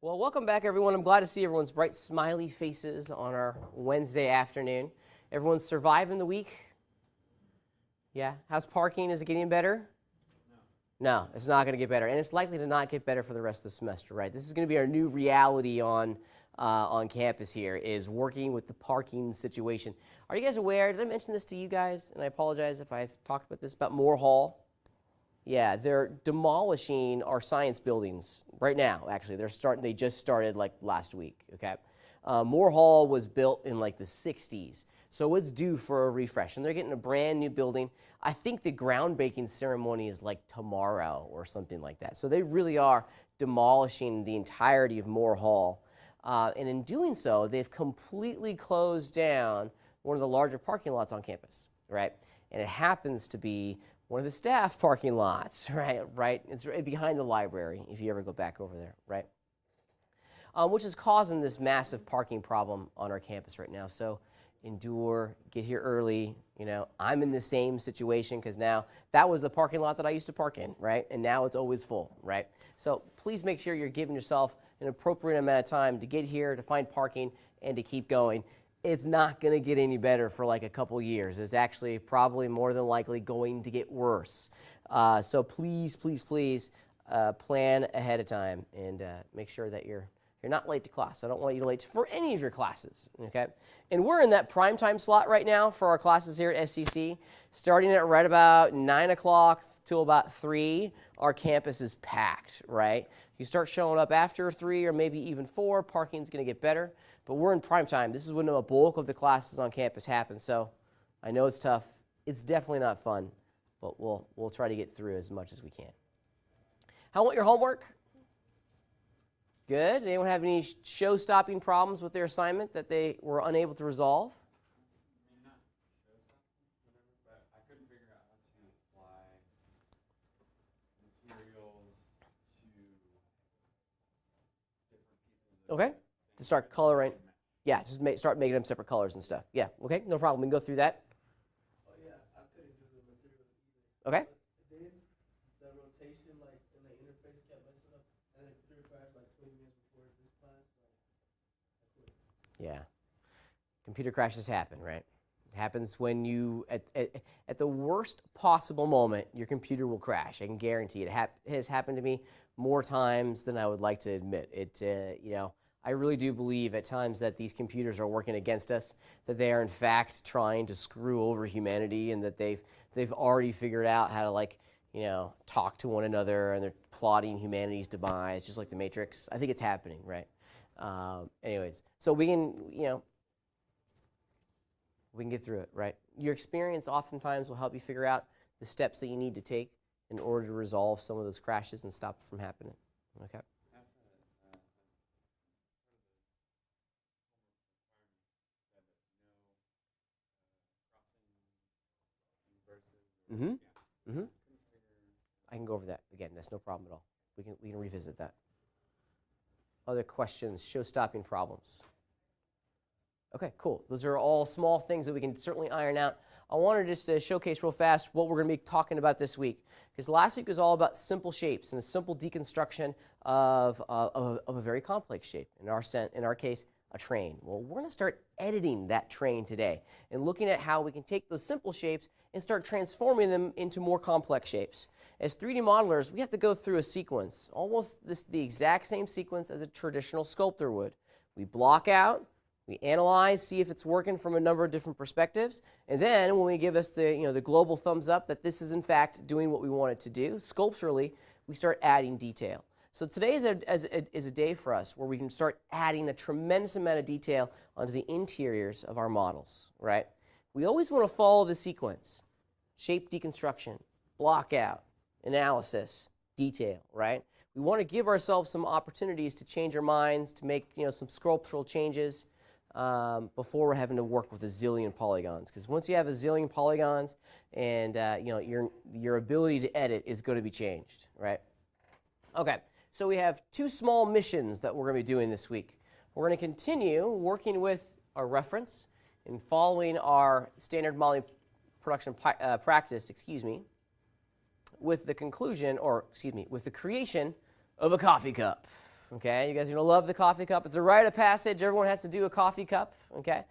Well, welcome back, everyone. I'm glad to see everyone's bright, smiley faces on our Wednesday afternoon. Everyone's surviving the week? Yeah? How's parking? Is it getting better? No, it's not going to get better, and it's likely to not get better for the rest of the semester, right? This is going to be our new reality on campus here, is working with the parking situation. Are you guys aware? Did I mention this to you guys? And I apologize if I've talked about this, about Moore Hall. Yeah, they're demolishing our science buildings right now, actually. They just started like last week, okay? Moore Hall was built in like the 60s, so it's due for a refresh. And they're getting a brand new building. I think the groundbreaking ceremony is like tomorrow or something like that. So they really are demolishing the entirety of Moore Hall. And in doing so, they've completely closed down one of the larger parking lots on campus, right? And it happens to be one of the staff parking lots, right? It's right behind the library, if you ever go back over there, right? Which is causing this massive parking problem on our campus right now. So endure, get here early. You know, I'm in the same situation because now that was the parking lot that I used to park in, right? And now it's always full, right? So please make sure you're giving yourself an appropriate amount of time to get here, to find parking, and to keep going. It's not going to get any better for like a couple years. It's actually probably more than likely going to get worse. So please, please, please plan ahead of time and make sure that you're not late to class. I don't want you to late for any of your classes, okay? And we're in that prime time slot right now for our classes here at SCC. Starting at right about 9 o'clock till about 3, our campus is packed, right? You start showing up after 3 or maybe even 4, parking's going to get better. But we're in prime time. This is when the bulk of the classes on campus happen. So I know it's tough. It's definitely not fun, but we'll try to get through as much as we can. How about your homework? Good. Anyone have any show-stopping problems with their assignment that they were unable to resolve? Not show-stopping, but I couldn't figure out how to apply materials to different pieces. Okay. To start coloring. Yeah, just start making them separate colors and stuff. Yeah, okay, no problem. We can go through that. Oh, yeah, I couldn't do the materials either. Okay. But then the rotation, like, in the interface kept messing up, and then the computer crashed like 20 minutes before this class. I quit. Yeah. Computer crashes happen, right? It happens when you, at the worst possible moment, your computer will crash. I can guarantee it. It has happened to me more times than I would like to admit. I really do believe at times that these computers are working against us, that they are in fact trying to screw over humanity, and that they've already figured out how to talk to one another, and they're plotting humanity's demise, just like the Matrix. I think it's happening, right? Anyways, so we can get through it, right? Your experience oftentimes will help you figure out the steps that you need to take in order to resolve some of those crashes and stop it from happening. Okay. I can go over that again. That's no problem at all. We can revisit that. Other questions? Show-stopping problems. Okay, cool. Those are all small things that we can certainly iron out. I wanted just to showcase real fast what we're going to be talking about this week, because last week was all about simple shapes and a simple deconstruction of a very complex shape. In our case, a train. Well, we're going to start editing that train today and looking at how we can take those simple shapes and start transforming them into more complex shapes. As 3D modelers, we have to go through a sequence, almost the exact same sequence as a traditional sculptor would. We block out, we analyze, see if it's working from a number of different perspectives, and then when we give us the global thumbs up that this is in fact doing what we want it to do, sculpturally, we start adding detail. So today is a day for us where we can start adding a tremendous amount of detail onto the interiors of our models, right? We always want to follow the sequence: shape deconstruction, block out, analysis, detail, right? We want to give ourselves some opportunities to change our minds, to make some sculptural changes before we're having to work with a zillion polygons. Because once you have a zillion polygons, and your ability to edit is going to be changed, right? Okay. So we have 2 small missions that we're going to be doing this week. We're going to continue working with our reference and following our standard modeling production practice, with the conclusion, with the creation of a coffee cup. Okay, you guys are going to love the coffee cup. It's a rite of passage. Everyone has to do a coffee cup. Okay,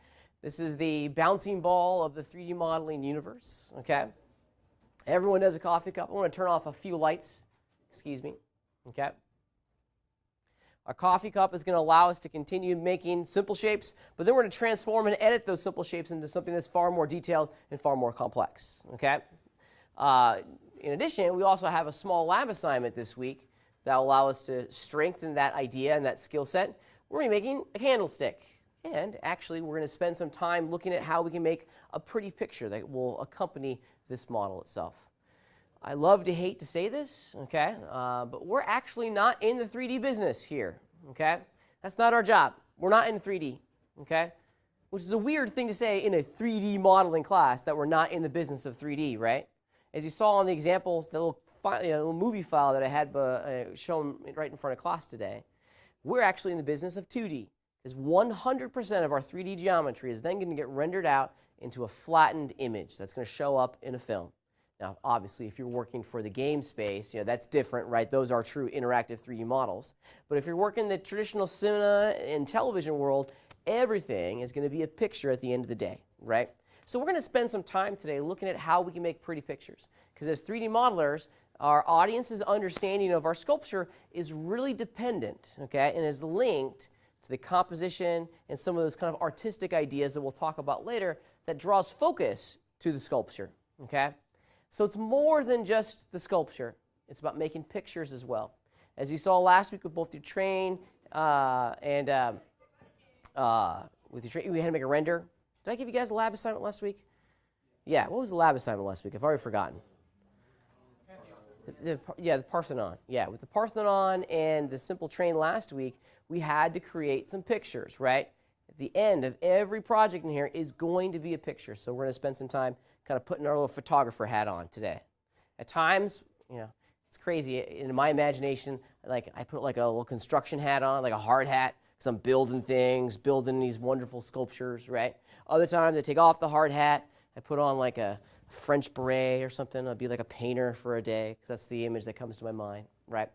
this is the bouncing ball of the 3D modeling universe. Okay, everyone does a coffee cup. I want to turn off a few lights. Excuse me. Okay. Our coffee cup is going to allow us to continue making simple shapes, but then we're going to transform and edit those simple shapes into something that's far more detailed and far more complex. Okay. In addition, we also have a small lab assignment this week that will allow us to strengthen that idea and that skill set. We're going to be making a candlestick. And actually, we're going to spend some time looking at how we can make a pretty picture that will accompany this model itself. I love to hate to say this, okay, but we're actually not in the 3D business here, okay? That's not our job. We're not in 3D, okay? Which is a weird thing to say in a 3D modeling class, that we're not in the business of 3D, right? As you saw on the examples, the little movie file that I had shown right in front of class today, we're actually in the business of 2D, because 100% of our 3D geometry is then going to get rendered out into a flattened image that's going to show up in a film. Now, obviously, if you're working for the game space, that's different, right? Those are true interactive 3D models. But if you're working in the traditional cinema and television world, everything is going to be a picture at the end of the day, right? So we're going to spend some time today looking at how we can make pretty pictures. Because as 3D modelers, our audience's understanding of our sculpture is really dependent, okay, and is linked to the composition and some of those kind of artistic ideas that we'll talk about later that draws focus to the sculpture, okay? So it's more than just the sculpture. It's about making pictures as well. As you saw last week with both your train we had to make a render. Did I give you guys a lab assignment last week? Yeah, what was the lab assignment last week? I've already forgotten. The Parthenon. Yeah, with the Parthenon and the simple train last week, we had to create some pictures, right? At the end of every project in here is going to be a picture. So we're going to spend some time kind of putting our little photographer hat on today. At times, it's crazy. In my imagination, like I put like a little construction hat on, like a hard hat, because I'm building things, building these wonderful sculptures, right? Other times I take off the hard hat, I put on like a French beret or something. I'll be like a painter for a day, because that's the image that comes to my mind, right?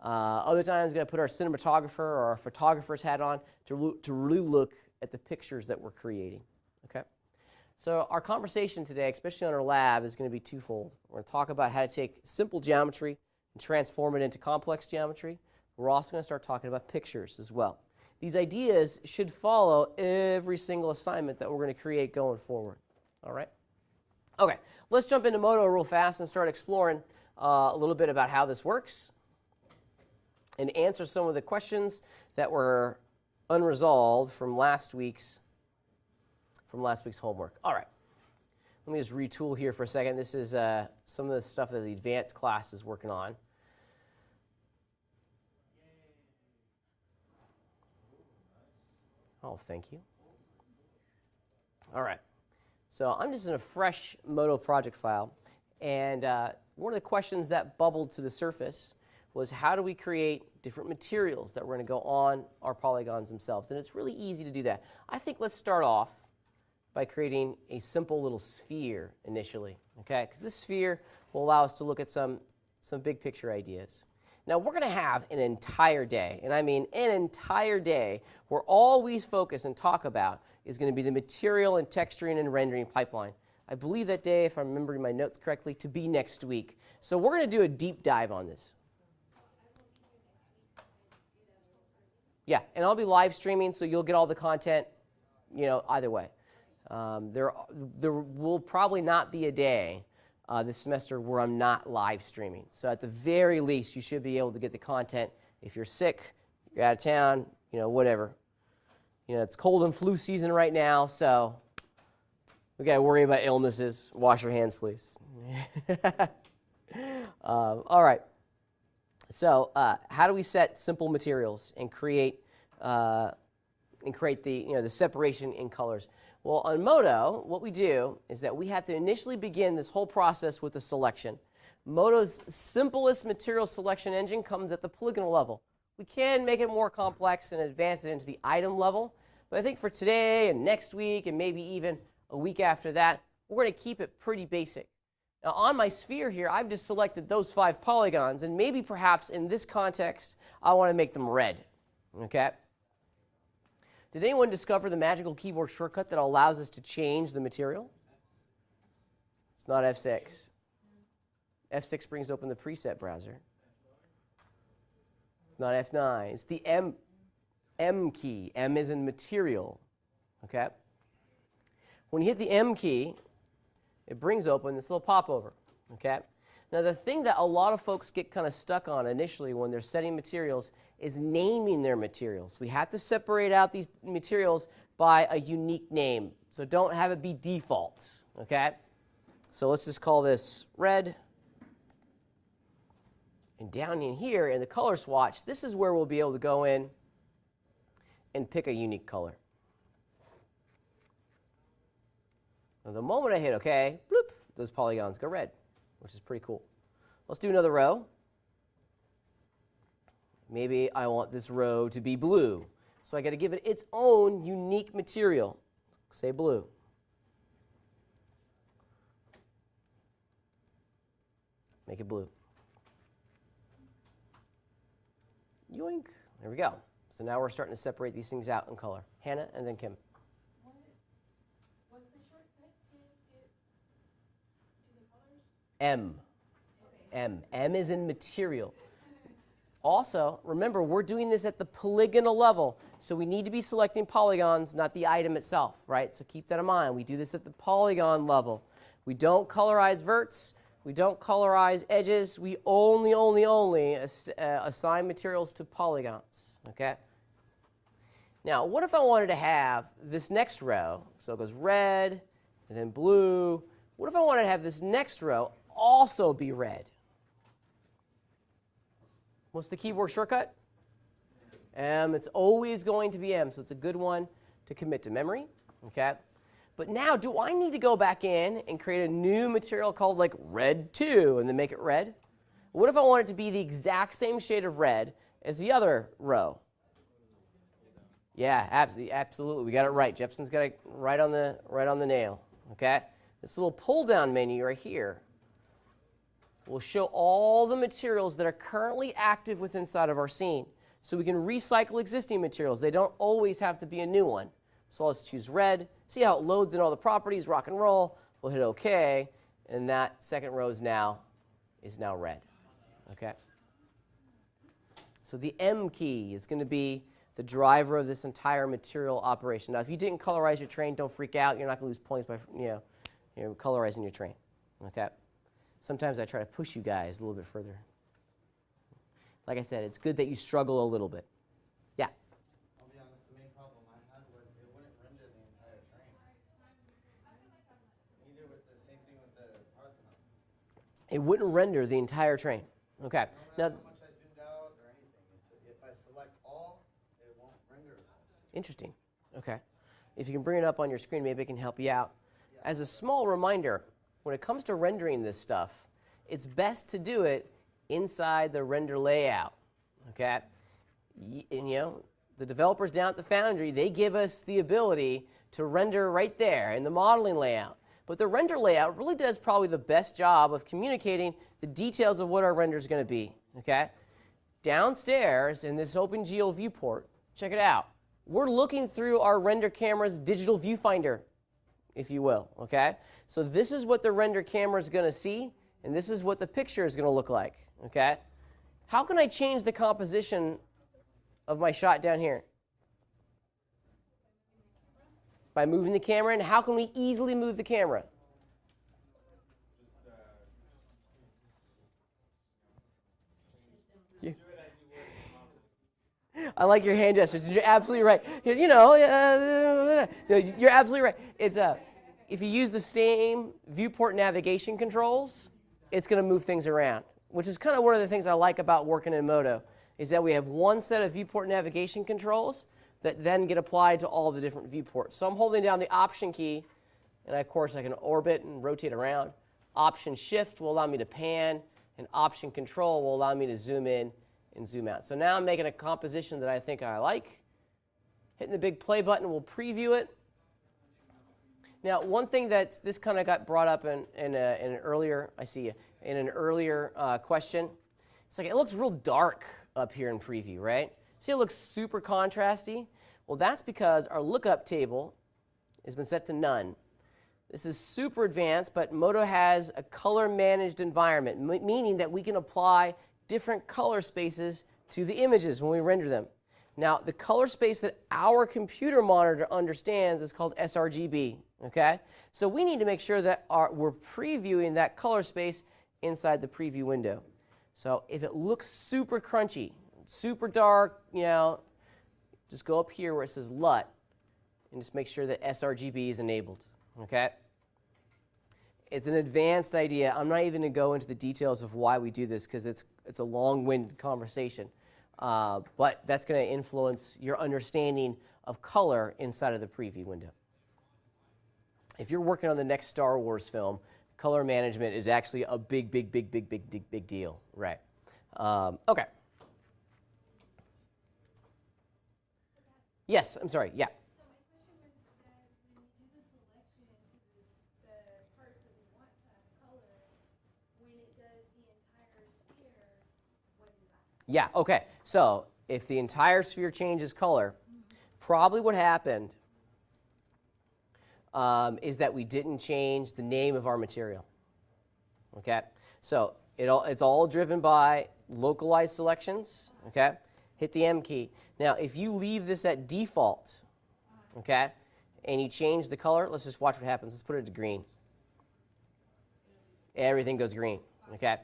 Other times, we're going to put our cinematographer or our photographer's hat on to really look at the pictures that we're creating, okay? So our conversation today, especially on our lab, is going to be twofold. We're going to talk about how to take simple geometry and transform it into complex geometry. We're also going to start talking about pictures as well. These ideas should follow every single assignment that we're going to create going forward, all right? Okay, let's jump into Modo real fast and start exploring a little bit about how this works and answer some of the questions that were unresolved from last week's homework. All right, let me just retool here for a second. This is some of the stuff that the advanced class is working on. Oh, thank you. All right, so I'm just in a fresh Modo project file, and one of the questions that bubbled to the surface was how do we create different materials that we're going to go on our polygons themselves? And it's really easy to do that. I think let's start off by creating a simple little sphere initially, okay? Because this sphere will allow us to look at some big picture ideas. Now, we're going to have an entire day, and I mean an entire day, where all we focus and talk about is going to be the material and texturing and rendering pipeline. I believe that day, if I'm remembering my notes correctly, to be next week. So we're going to do a deep dive on this. Yeah, and I'll be live streaming, so you'll get all the content, either way. There will probably not be a day this semester where I'm not live streaming. So at the very least, you should be able to get the content. If you're sick, you're out of town, whatever. It's cold and flu season right now, so we got to worry about illnesses. Wash your hands, please. All right. So how do we set simple materials and create the separation in colors? Well, on Modo, what we do is that we have to initially begin this whole process with a selection. Modo's simplest material selection engine comes at the polygonal level. We can make it more complex and advance it into the item level, but I think for today and next week and maybe even a week after that, we're going to keep it pretty basic. Now on my sphere here, I've just selected those 5 polygons, and maybe perhaps in this context, I want to make them red. Okay? Did anyone discover the magical keyboard shortcut that allows us to change the material? It's not F6. F6 brings open the preset browser. It's not F9. It's the M key. M is in material. Okay? When you hit the M key, it brings open this little popover. Okay? Now, the thing that a lot of folks get kind of stuck on initially when they're setting materials is naming their materials. We have to separate out these materials by a unique name. So don't have it be default. Okay? So let's just call this red. And down in here in the color swatch, this is where we'll be able to go in and pick a unique color. Now, the moment I hit OK, bloop, those polygons go red, which is pretty cool. Let's do another row. Maybe I want this row to be blue. So I got to give it its own unique material. Say blue. Make it blue. Yoink. There we go. So now we're starting to separate these things out in color. Hannah and then Kim. What's the shortcut to get to the colors? M. M. M is in material. Also, remember, we're doing this at the polygonal level, so we need to be selecting polygons, not the item itself, right? So keep that in mind. We do this at the polygon level. We don't colorize verts. We don't colorize edges. We only assign materials to polygons, okay? Now, what if I wanted to have this next row, so it goes red and then blue. What if I wanted to have this next row also be red? What's the keyboard shortcut? M. It's always going to be M, so it's a good one to commit to memory, okay? But now, do I need to go back in and create a new material called like red 2 and then make it red? What if I want it to be the exact same shade of red as the other row? Yeah, absolutely. We got it right. Jepson's got it right on the nail. Okay? This little pull-down menu right here will show all the materials that are currently active within inside of our scene. So we can recycle existing materials. They don't always have to be a new one. So let's choose red. See how it loads in all the properties, rock and roll. We'll hit OK, and that second row is now red. Okay? So the M key is going to be the driver of this entire material operation. Now, if you didn't colorize your train, don't freak out. You're not going to lose points by colorizing your train. Okay? Sometimes I try to push you guys a little bit further. Like I said, it's good that you struggle a little bit. Yeah? I'll be honest, the main problem I had was it wouldn't render the entire train. Neither with the same thing with the Parthenon. It wouldn't render the entire train. Okay. No Now, matter how much I zoomed out or anything, if I select all, it won't render it all. interesting. Okay. If you can bring it up on your screen, maybe it can help you out. As a small reminder, when it comes to rendering this stuff, it's best to do it inside the render layout. Okay? And, the developers down at the Foundry, they give us the ability to render right there in the modeling layout. But the render layout really does probably the best job of communicating the details of what our render is going to be. Okay? Downstairs in this OpenGL viewport, check it out. We're looking through our render camera's digital viewfinder, if you will. Okay? So this is what the render camera is going to see, and this is what the picture is going to look like. Okay? How can I change the composition of my shot down here? By moving the camera in. How can we easily move the camera? I like your hand gestures. You're absolutely right. You're absolutely right. It's if you use the same viewport navigation controls, it's going to move things around, which is kind of one of the things I like about working in Modo, is that we have one set of viewport navigation controls that then get applied to all the different viewports. So I'm holding down the Option key, and of course I can orbit and rotate around. Option Shift will allow me to pan, and Option Control will allow me to zoom in and zoom out. So now I'm making a composition that I think I like. Hitting the big play button will preview it. Now, one thing that this kind of got brought up in an earlier, I see you, in an earlier question, it's like it looks real dark up here in preview, right? See, it looks super contrasty. Well, that's because our lookup table has been set to none. This is super advanced, but Moto has a color managed environment, meaning that we can apply different color spaces to the images when we render them. Now, the color space that our computer monitor understands is called sRGB, okay? So we need to make sure that we're previewing that color space inside the preview window. So if it looks super crunchy, super dark, just go up here where it says LUT and just make sure that sRGB is enabled, okay? It's an advanced idea. I'm not even going to go into the details of why we do this because it's a long-winded conversation. But that's going to influence your understanding of color inside of the preview window. If you're working on the next Star Wars film, color management is actually a big deal, right? Okay. Yes, I'm sorry. Yeah. So my question was that when you do the selection to the parts that we want to have color, when it does the entire sphere, what is that? Yeah, okay. So if the entire sphere changes color, probably what happened is that we didn't change the name of our material. Okay? So it's all driven by localized selections. Okay? Hit the M key. Now, if you leave this at default, okay, and you change the color, let's just watch what happens. Let's put it to green. Everything goes green. Okay?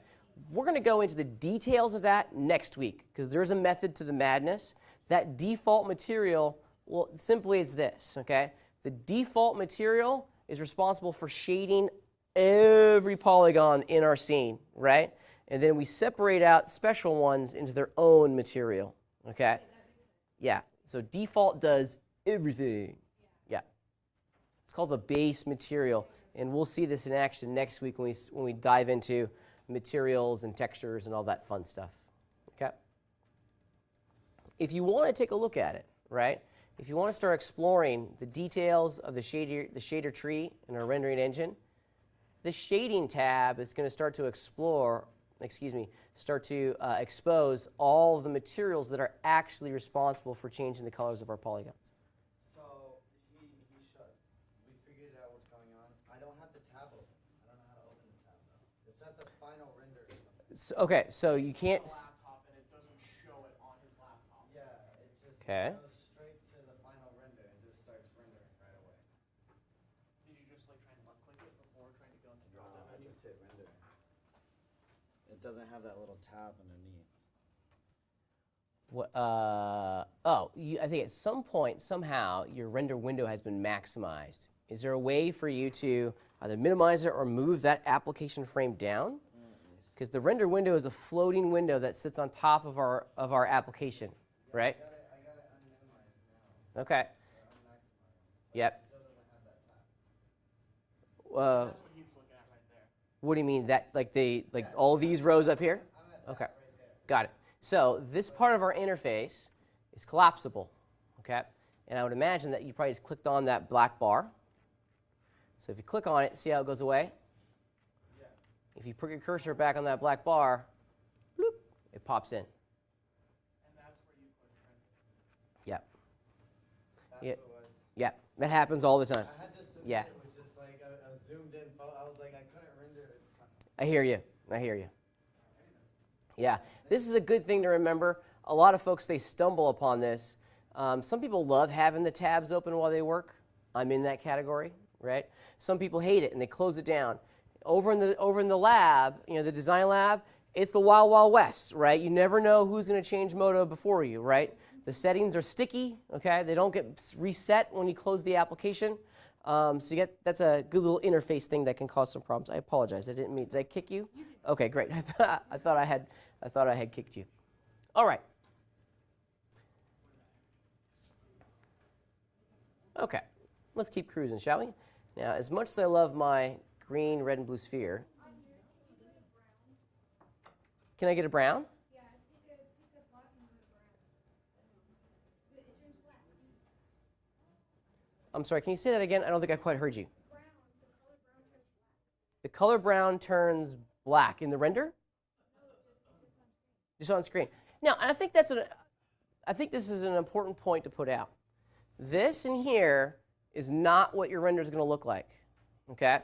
We're going to go into the details of that next week because there's a method to the madness. That default material, well, simply it's this, okay? The default material is responsible for shading every polygon in our scene, right? And then we separate out special ones into their own material, okay? Yeah, so default does everything. Yeah. It's called the base material, and we'll see this in action next week when we dive into materials and textures and all that fun stuff, okay? If you want to take a look at it, right? If you want to start exploring the details of the shader tree in our rendering engine, the shading tab is going to start to expose all of the materials that are actually responsible for changing the colors of our polygons. So we figured out what's going on. I don't have the tab open. I don't know how to open the tab though. It's at the final render or something. So, okay, so you can't. Laptop and it doesn't show it on his laptop. Yeah, it just Okay. goes straight to the final render and just starts rendering right away. Did you just like try and left click it before trying to go into No, drop down I menu? just hit render. It doesn't have that little tab underneath. I think at some point, somehow, your render window has been maximized. Is there a way for you to either minimize it or move that application frame down? Because the render window is a floating window that sits on top of our application, right? I got it unminimized now. Okay. Or unmaximized. Yep. It still doesn't have that tab. That's what he's looking at right there. What do you mean that like all these rows up here? I'm at Okay. that right there. Got it. So this part of our interface is collapsible, okay? And I would imagine that you probably just clicked on that black bar. So if you click on it, see how it goes away? Yeah. If you put your cursor back on that black bar, bloop, it pops in. And that's where you put render. Yep. That's Yeah. what it was. Yep. That happens all the time. I had to submit Yeah. it with just like a zoomed in photo. I was like, I couldn't render it. I hear you. I hear you. Yeah. This is a good thing to remember. A lot of folks, they stumble upon this. Some people love having the tabs open while they work. I'm in that category, right? Some people hate it and they close it down. Over in the lab, the design lab, it's the wild, wild west, right? You never know who's going to change Moto before you, right? The settings are sticky, okay? They don't get reset when you close the application. So that's a good little interface thing that can cause some problems. I apologize. I didn't mean. Did I kick you? Okay, great. I thought I had kicked you. All right. Okay. Let's keep cruising, shall we? Now, as much as I love my green, red, and blue sphere, can I get a brown? Yeah, pick a block and put brown. But it turns black. I'm sorry. Can you say that again? I don't think I quite heard you. Brown. the color brown turns black in the render? Just on screen. Now, I think I think this is an important point to put out. This in here is not what your render is going to look like. Okay?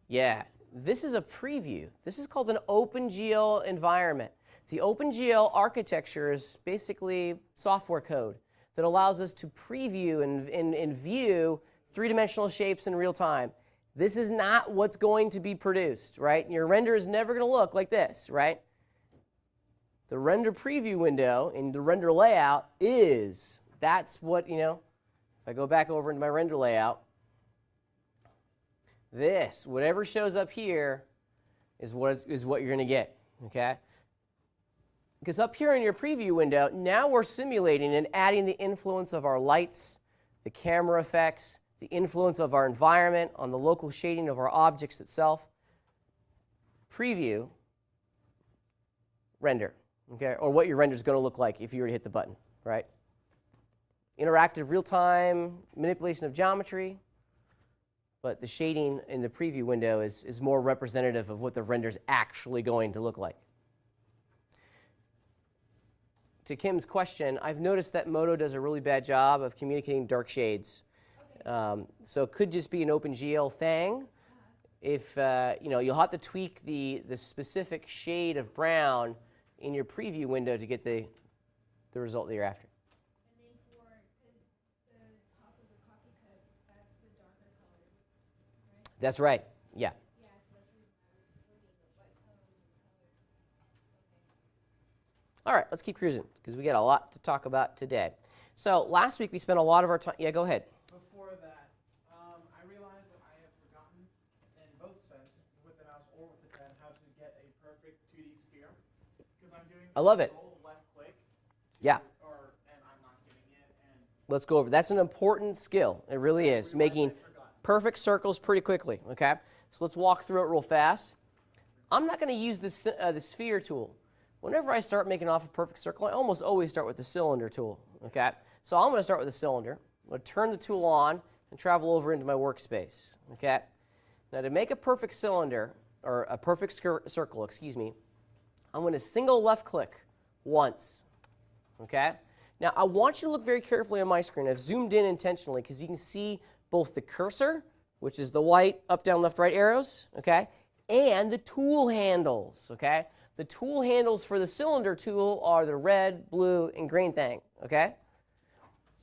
Yeah. This is a preview. This is called an OpenGL environment. The OpenGL architecture is basically software code that allows us to preview and view three-dimensional shapes in real time. This is not what's going to be produced, right? Your render is never going to look like this, right? The render preview window and the render layout that's what, if I go back over into my render layout, whatever shows up here is what you're going to get, okay? Because up here in your preview window, now we're simulating and adding the influence of our lights, the camera effects, the influence of our environment on the local shading of our objects itself. Preview, render, okay? Or what your render is going to look like if you were to hit the button, right? Interactive real-time manipulation of geometry. But the shading in the preview window is more representative of what the render is actually going to look like. To Kim's question, I've noticed that Moto does a really bad job of communicating dark shades. So it could just be an OpenGL thing. If you'll have to tweak the specific shade of brown in your preview window to get the result that you're after. And then the top of the coffee cup, that's the darker color, right? That's right. Yeah. Yeah, so that's the reason I was looking at what tones and colors. Okay. All right, let's keep cruising because we got a lot to talk about today. So last week we spent a lot of our time. Yeah, go ahead. Before that, I realized that I have forgotten, in both sense, with the mouse or with the pen, how to get a perfect 2D sphere. Because I'm doing I love it. control left click. Yeah. And I'm not getting it. And Let's go over. That's an important skill. It really is. Making perfect circles pretty quickly. Okay. So let's walk through it real fast. I'm not going to use the sphere tool. Whenever I start making off a perfect circle, I almost always start with the cylinder tool. Okay. So I'm going to start with the cylinder. I'm going to turn the tool on and travel over into my workspace. Okay. Now to make a perfect cylinder, or a perfect circle, excuse me, I'm going to single left click once. Okay. Now I want you to look very carefully on my screen. I've zoomed in intentionally because you can see both the cursor, which is the white up, down, left, right arrows, okay, and the tool handles, okay. The tool handles for the cylinder tool are the red, blue, and green thing, okay.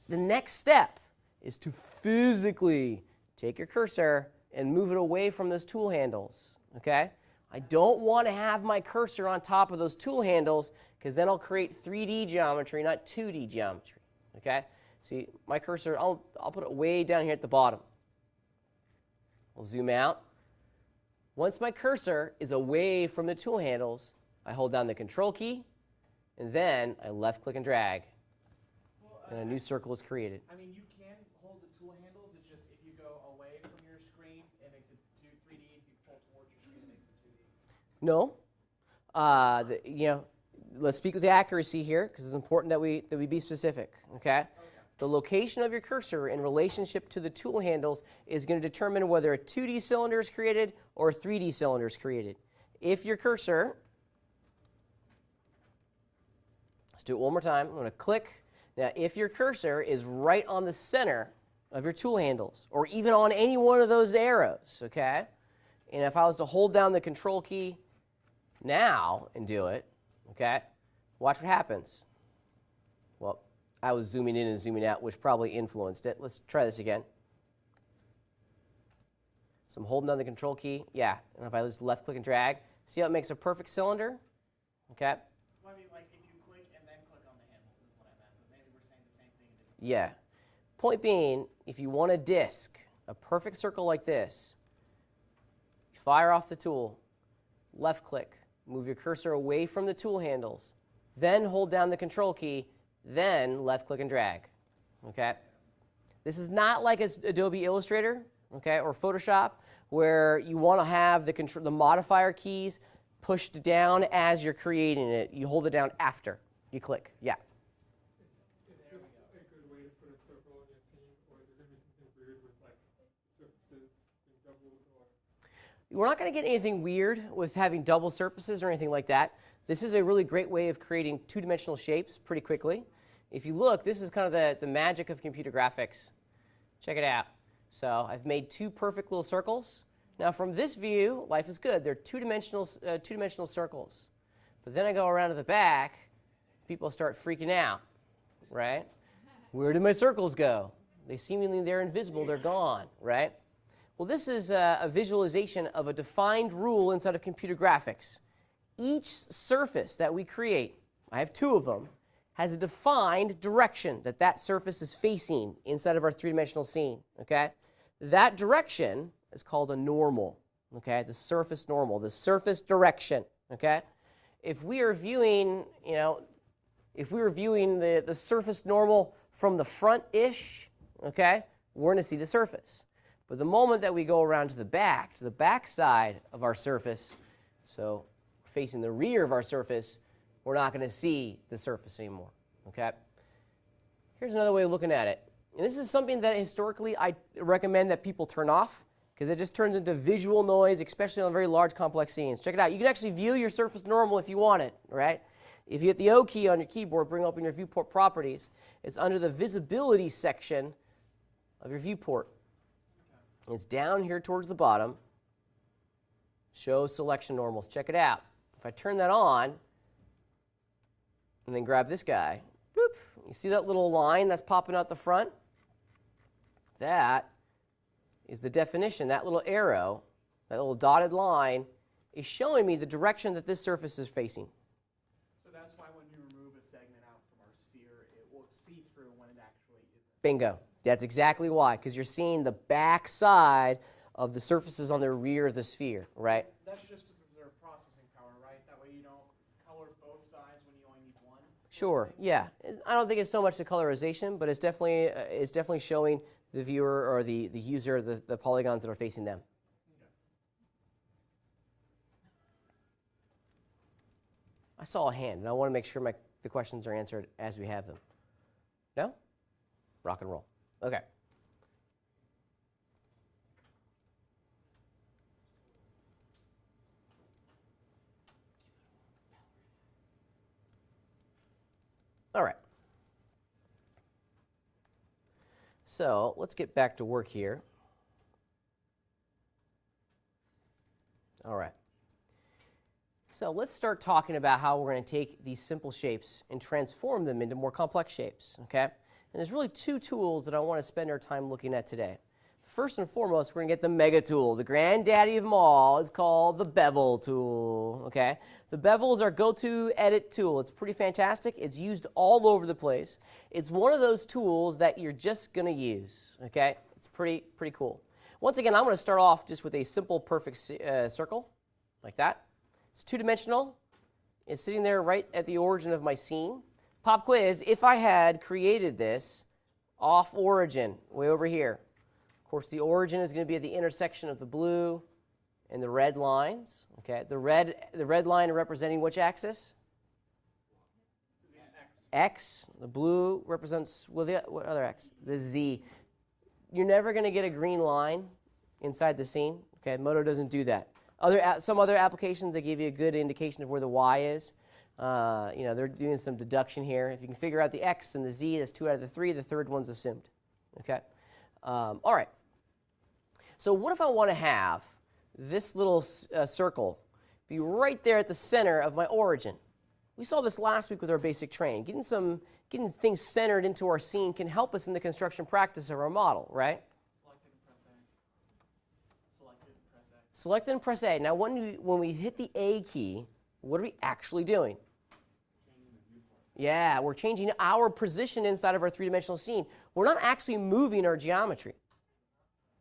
The next step is to physically take your cursor and move it away from those tool handles, okay? I don't want to have my cursor on top of those tool handles because then I'll create 3D geometry, not 2D geometry, okay? See, my cursor, I'll put it way down here at the bottom. I'll zoom out. Once my cursor is away from the tool handles, I hold down the Control key, and then I left-click and drag, and a new circle is created. I mean, you can hold the tool handles. It's just if you go away from your screen, it makes it 3D. If you pull towards your screen, it makes it 2D. No. Let's speak with the accuracy here because it's important that we be specific, okay? The location of your cursor in relationship to the tool handles is going to determine whether a 2D cylinder is created or a 3D cylinder is created. If your cursor, let's do it one more time. I'm going to click. Now, if your cursor is right on the center of your tool handles or even on any one of those arrows, okay? And if I was to hold down the Control key now and do it, okay, watch what happens. Well, I was zooming in and zooming out, which probably influenced it. Let's try this again. So I'm holding down the Control key. Yeah, and if I just left-click and drag, see how it makes a perfect cylinder? Okay? Well, I mean, like if you click and then click on the handles is what I meant, but maybe we're saying the same thing. Yeah. Point being, if you want a disk, a perfect circle like this, fire off the tool, left-click, move your cursor away from the tool handles, then hold down the Control key, then left-click and drag, okay? This is not like Adobe Illustrator, okay, or Photoshop, where you want to have the modifier keys pushed down as you're creating it. You hold it down after you click, yeah. Is this a good way to put a circle in your scene, or is it going to be something weird with like surfaces being doubled or? We're not going to get anything weird with having double surfaces or anything like that. This is a really great way of creating two-dimensional shapes pretty quickly. If you look, this is kind of the magic of computer graphics. Check it out. So I've made two perfect little circles. Now from this view, life is good. They're two-dimensional circles. But then I go around to the back, people start freaking out, right? Where did my circles go? They seemingly, they're invisible, they're gone, right? Well, this is a visualization of a defined rule inside of computer graphics. Each surface that we create, I have two of them, has a defined direction that that surface is facing inside of our three-dimensional scene, okay? That direction is called a normal, okay? The surface normal, the surface direction, okay? If we are viewing, if we were viewing the surface normal from the front-ish, okay, we're going to see the surface. But the moment that we go around to the back side of our surface, so facing the rear of our surface, we're not going to see the surface anymore, okay? Here's another way of looking at it. And this is something that historically I recommend that people turn off because it just turns into visual noise, especially on very large, complex scenes. Check it out. You can actually view your surface normal if you want it, right? If you hit the O key on your keyboard, bring open your viewport properties. It's under the visibility section of your viewport. It's down here towards the bottom. Show selection normals. Check it out. If I turn that on and then grab this guy, boop, you see that little line that's popping out the front? That is the definition. That little arrow, that little dotted line, is showing me the direction that this surface is facing. So that's why when you remove a segment out from our sphere, it will see through when it actually isn't. Bingo. That's exactly why, because you're seeing the back side of the surfaces on the rear of the sphere, right? That's just to preserve processing power, right? That way you don't color both sides when you only need one. Sure, yeah. I don't think it's so much the colorization, but it's definitely showing the viewer or the user the polygons that are facing them. I saw a hand, and I want to make sure the questions are answered as we have them. No? Rock and roll. Okay. All right. So let's get back to work here. All right. So let's start talking about how we're going to take these simple shapes and transform them into more complex shapes, okay? And there's really two tools that I want to spend our time looking at today. First and foremost, we're going to get the mega tool. The granddaddy of them all is called the bevel tool, okay? The bevel is our go-to edit tool. It's pretty fantastic. It's used all over the place. It's one of those tools that you're just going to use, okay? It's pretty cool. Once again, I'm going to start off just with a simple perfect circle like that. It's two-dimensional. It's sitting there right at the origin of my scene. Pop quiz, if I had created this off origin, way over here, of course the origin is going to be at the intersection of the blue and the red lines. Okay, the red line representing which axis? X. The blue represents, well, what other X? The Z. You're never going to get a green line inside the scene. Okay, Moto doesn't do that. Some other applications, they give you a good indication of where the Y is. They're doing some deduction here. If you can figure out the X and the Z, that's 2 out of the 3. The third one's assumed. Okay. All right. So what if I want to have this little circle be right there at the center of my origin? We saw this last week with our basic train. Getting things centered into our scene can help us in the construction practice of our model, right? Select and press A. Now, when we hit the A key, what are we actually doing? Yeah, we're changing our position inside of our three-dimensional scene. We're not actually moving our geometry.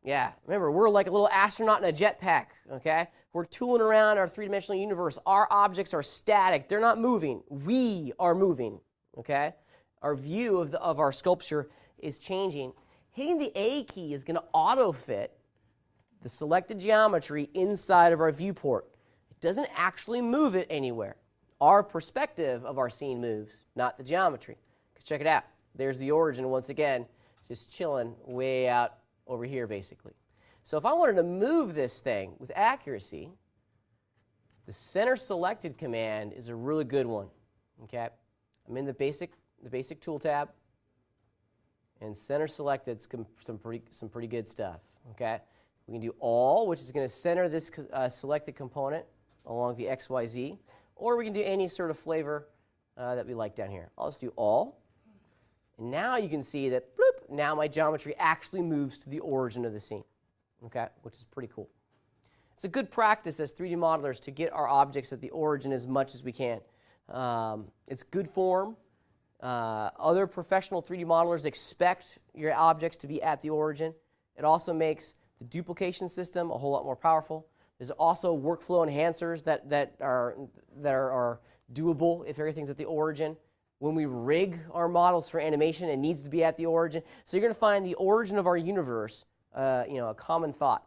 Yeah, remember, we're like a little astronaut in a jetpack, okay? We're tooling around our three-dimensional universe. Our objects are static. They're not moving. We are moving, okay? Our view of our sculpture is changing. Hitting the A key is going to auto-fit the selected geometry inside of our viewport. It doesn't actually move it anywhere. Our perspective of our scene moves, not the geometry. Because check it out. There's the origin once again, just chilling way out over here, basically. So if I wanted to move this thing with accuracy, the center selected command is a really good one. Okay, I'm in the basic tool tab, and center selected some pretty good stuff. Okay, we can do all, which is going to center this selected component along the XYZ, or we can do any sort of flavor that we like down here. I'll just do all, and now you can see that bloop, now my geometry actually moves to the origin of the scene. Okay, which is pretty cool. It's a good practice as 3D modelers to get our objects at the origin as much as we can. It's good form. Other professional 3D modelers expect your objects to be at the origin. It also makes the duplication system a whole lot more powerful. There's also workflow enhancers that are doable if everything's at the origin. When we rig our models for animation, it needs to be at the origin. So you're going to find the origin of our universe, a common thought.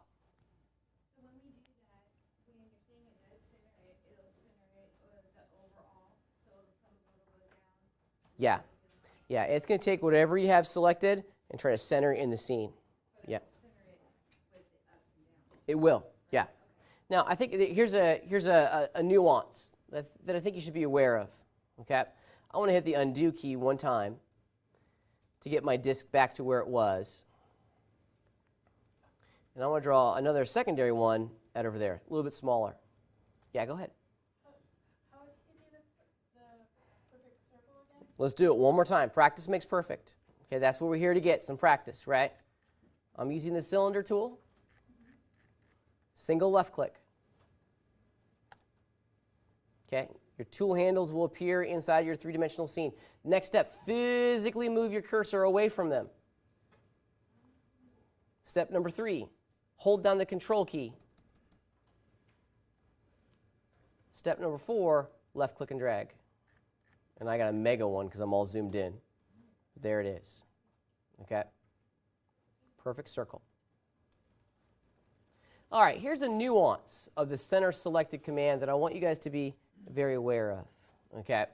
So when we do that, when your thing it does center it, it'll center it the overall, so some of them will go down. Yeah. Yeah, it's going to take whatever you have selected and try to center in the scene. But Yeah. it'll center it with the ups and downs. It will, yeah. Now, I think here's a nuance that I think you should be aware of. Okay, I want to hit the undo key one time to get my disk back to where it was. And I want to draw another secondary one out over there, a little bit smaller. Yeah, go ahead. How would you do the perfect circle again? Let's do it one more time. Practice makes perfect. Okay, that's what we're here to get, some practice, right? I'm using the cylinder tool. Single left click. Okay, your tool handles will appear inside your three-dimensional scene. Next step, physically move your cursor away from them. Step number 3, hold down the control key. Step number 4, left click and drag. And I got a mega one because I'm all zoomed in. There it is. Okay, perfect circle. All right, here's a nuance of the center selected command that I want you guys to be very aware of, okay?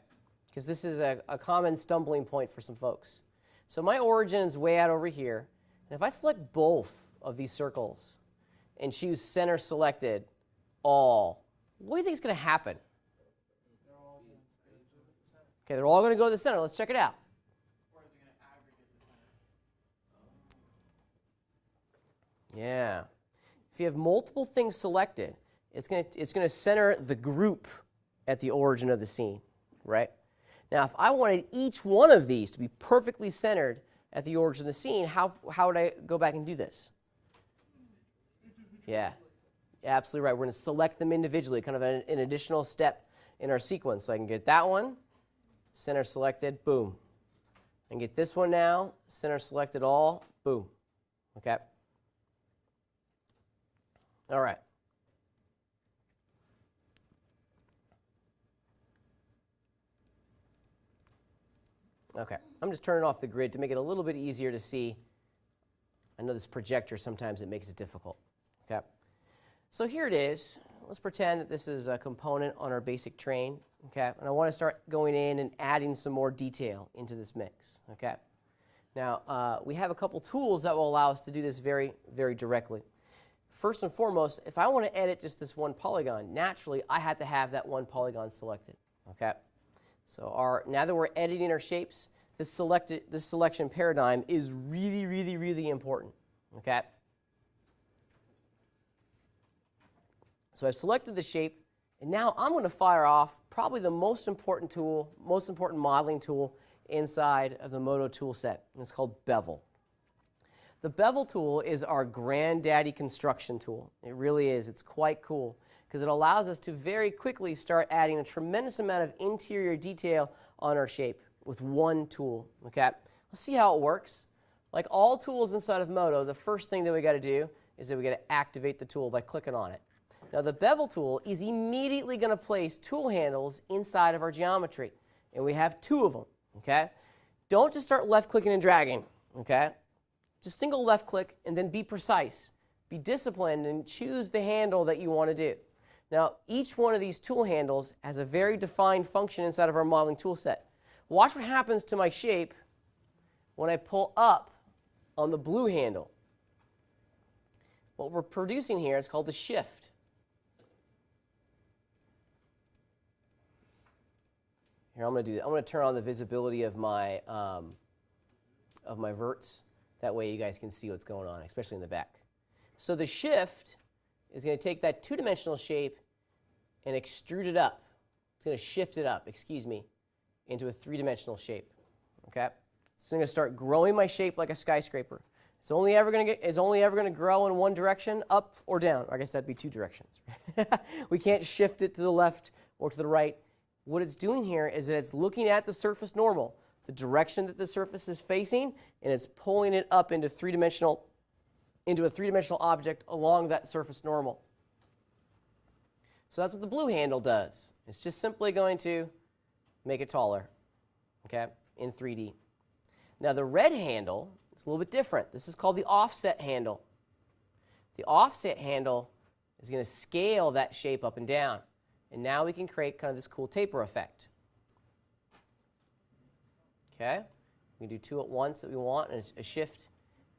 Because this is a common stumbling point for some folks. So my origin is way out over here, and if I select both of these circles and choose center selected, all, what do you think is going to happen? They're all going to go to the center. Okay, they're all going to go to the center. Let's check it out. Or is it going to aggregate the center? Yeah. If you have multiple things selected, it's going to center the group at the origin of the scene, right? Now, if I wanted each one of these to be perfectly centered at the origin of the scene, how would I go back and do this? Yeah, absolutely right. We're going to select them individually, kind of an additional step in our sequence. So I can get that one, center selected, boom. And get this one now, center selected all, boom. Okay? All right. Okay, I'm just turning off the grid to make it a little bit easier to see. I know this projector, sometimes it makes it difficult. Okay, so here it is. Let's pretend that this is a component on our basic train. Okay, and I want to start going in and adding some more detail into this mix. Okay, now we have a couple tools that will allow us to do this very, very directly. First and foremost, if I want to edit just this one polygon, naturally I had to have that one polygon selected. Okay. So now that we're editing our shapes, this selection paradigm is really, really, really important. Okay? So I've selected the shape, and now I'm going to fire off probably the most important tool, most important modeling tool inside of the Modo tool set, and it's called Bevel. The Bevel tool is our granddaddy construction tool. It really is. It's quite cool, because it allows us to very quickly start adding a tremendous amount of interior detail on our shape with one tool. Okay, let's see how it works. Like all tools inside of Modo, the first thing that we got to do is that we got to activate the tool by clicking on it. Now the Bevel tool is immediately going to place tool handles inside of our geometry, and we have 2 of them. Okay, don't just start left clicking and dragging. Okay, just single left click and then be precise. Be disciplined and choose the handle that you want to do. Now, each one of these tool handles has a very defined function inside of our modeling tool set. Watch what happens to my shape when I pull up on the blue handle. what we're producing here is called the shift. Here, I'm going to do that. I'm going to turn on the visibility of my verts. That way you guys can see what's going on, especially in the back. So the shift is going to take that two-dimensional shape and extrude it up. It's going to shift it up, into a three-dimensional shape. Okay? So I'm going to start growing my shape like a skyscraper. It's only ever going to grow in one direction, up or down. I guess that'd be two directions. We can't shift it to the left or to the right. What it's doing here is that it's looking at the surface normal, the direction that the surface is facing, and it's pulling it up into a three-dimensional object along that surface normal. So that's what the blue handle does. It's just simply going to make it taller, okay, in 3D. Now the red handle is a little bit different. This is called the offset handle. The offset handle is going to scale that shape up and down. And now we can create kind of this cool taper effect. Okay? We can do two at once that we want, and a shift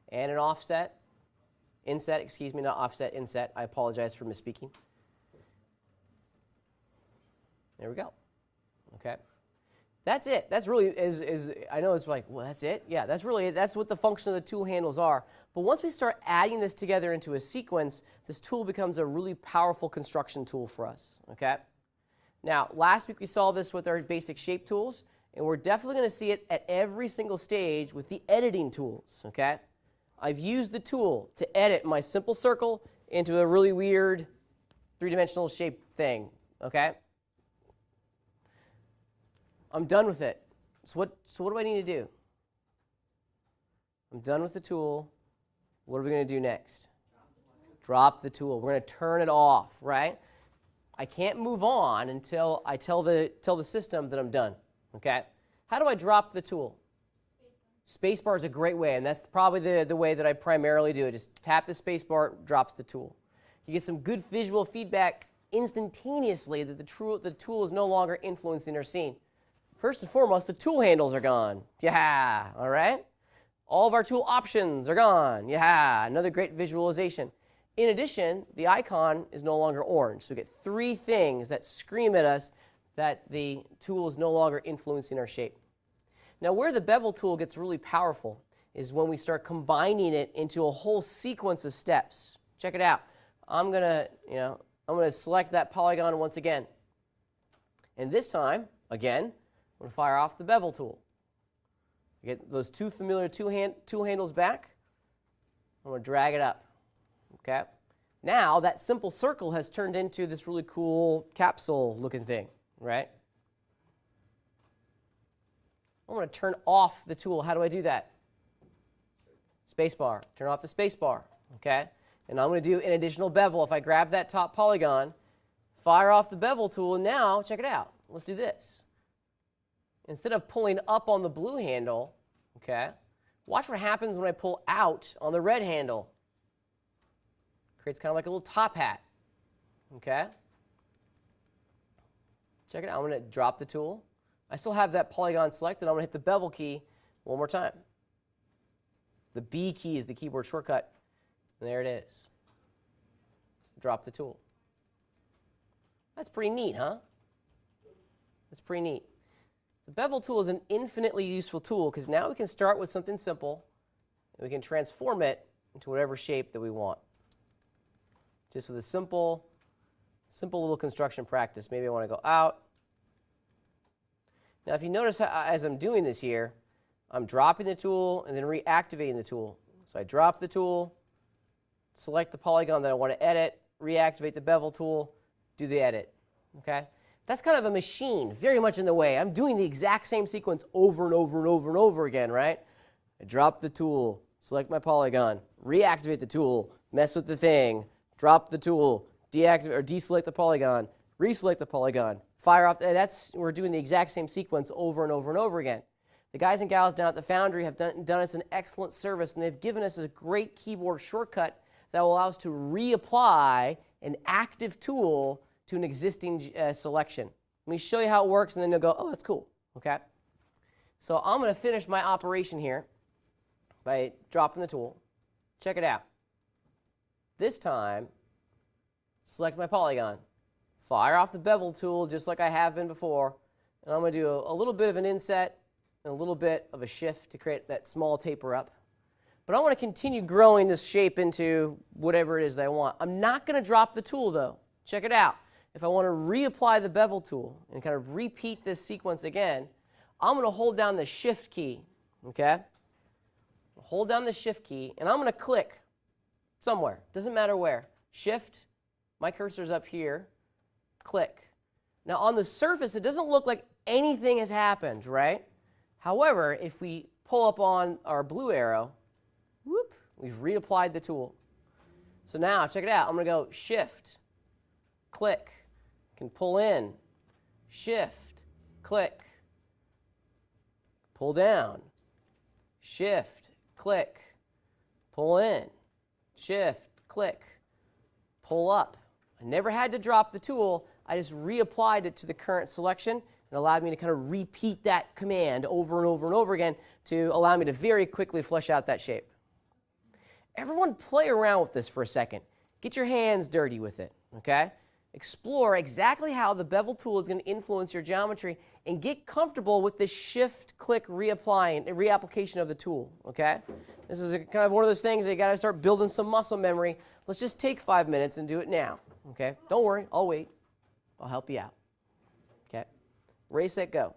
and an offset. Inset, excuse me, not offset, inset. I apologize for misspeaking. There we go. Okay? That's it. That's really, I know it's like, well, that's it? Yeah, that's really it. That's what the function of the tool handles are. But once we start adding this together into a sequence, this tool becomes a really powerful construction tool for us. Okay? Now, last week we saw this with our basic shape tools, and we're definitely going to see it at every single stage with the editing tools. Okay? I've used the tool to edit my simple circle into a really weird three-dimensional shape thing. Okay? I'm done with it. So what do I need to do? I'm done with the tool. What are we going to do next? Drop the tool. We're going to turn it off, right? I can't move on until I tell the system that I'm done. Okay? How do I drop the tool? Spacebar is a great way, and that's probably the way that I primarily do it. Just tap the spacebar, drops the tool. You get some good visual feedback instantaneously that the tool is no longer influencing our scene. First and foremost, the tool handles are gone. Yeah, all right? All of our tool options are gone. Yeah, another great visualization. In addition, the icon is no longer orange. So we get three things that scream at us that the tool is no longer influencing our shape. Now, where the bevel tool gets really powerful is when we start combining it into a whole sequence of steps. Check it out. I'm going to select that polygon once again. And this time, again, I'm going to fire off the bevel tool. Get those two familiar tool handles back. I'm going to drag it up. Okay? Now that simple circle has turned into this really cool capsule looking thing, right? I'm going to turn off the tool. How do I do that? Spacebar. Turn off the spacebar. Okay? And I'm going to do an additional bevel. If I grab that top polygon, fire off the bevel tool, and now check it out. Let's do this. Instead of pulling up on the blue handle, okay, watch what happens when I pull out on the red handle. Creates kind of like a little top hat. Okay? Check it out. I'm going to drop the tool. I still have that polygon selected. I'm going to hit the bevel key one more time. The B key is the keyboard shortcut. And there it is. Drop the tool. That's pretty neat, huh? That's pretty neat. The bevel tool is an infinitely useful tool because now we can start with something simple and we can transform it into whatever shape that we want. Just with a simple little construction practice. Maybe I want to go out. Now if you notice as I'm doing this here, I'm dropping the tool and then reactivating the tool. So I drop the tool, select the polygon that I want to edit, reactivate the bevel tool, do the edit. Okay? That's kind of a machine, very much in the way. I'm doing the exact same sequence over and over and over and over again, right? I drop the tool, select my polygon, reactivate the tool, mess with the thing, drop the tool, deactivate or deselect the polygon, reselect the polygon, fire off. We're doing the exact same sequence over and over and over again. The guys and gals down at the Foundry have done us an excellent service, and they've given us a great keyboard shortcut that will allow us to reapply an active tool to an existing selection. Let me show you how it works, and then you'll go, oh, that's cool. Okay? So I'm going to finish my operation here by dropping the tool. Check it out. This time, select my polygon. Fire off the bevel tool just like I have been before. And I'm going to do a little bit of an inset and a little bit of a shift to create that small taper up. But I want to continue growing this shape into whatever it is that I want. I'm not going to drop the tool, though. Check it out. If I want to reapply the bevel tool and kind of repeat this sequence again, I'm going to hold down the Shift key. Okay? Hold down the Shift key, and I'm going to click somewhere. Doesn't matter where. Shift, my cursor's up here, click. Now on the surface, it doesn't look like anything has happened, right? However, if we pull up on our blue arrow, whoop, we've reapplied the tool. So now, check it out. I'm going to go Shift, click, can pull in, Shift, click, pull down, Shift, click, pull in, Shift, click, pull up. I never had to drop the tool. I just reapplied it to the current selection and allowed me to kind of repeat that command over and over and over again to allow me to very quickly flesh out that shape. Everyone play around with this for a second. Get your hands dirty with it, okay? Explore exactly how the bevel tool is going to influence your geometry and get comfortable with this shift-click reapplication of the tool, okay? This is kind of one of those things that you got to start building some muscle memory. Let's just take 5 minutes and do it now, okay? Don't worry, I'll wait. I'll help you out, okay? Ready, set, go.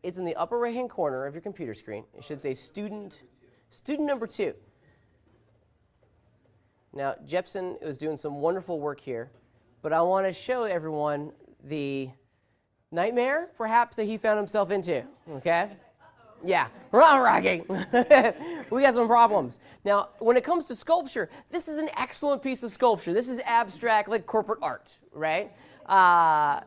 It's in the upper right-hand corner of your computer screen. It should say student number 2. Now, Jepson was doing some wonderful work here, but I want to show everyone the nightmare, perhaps, that he found himself into, okay? Yeah, wrong rocking. We got some problems. Now, when it comes to sculpture, this is an excellent piece of sculpture. This is abstract, like corporate art, right?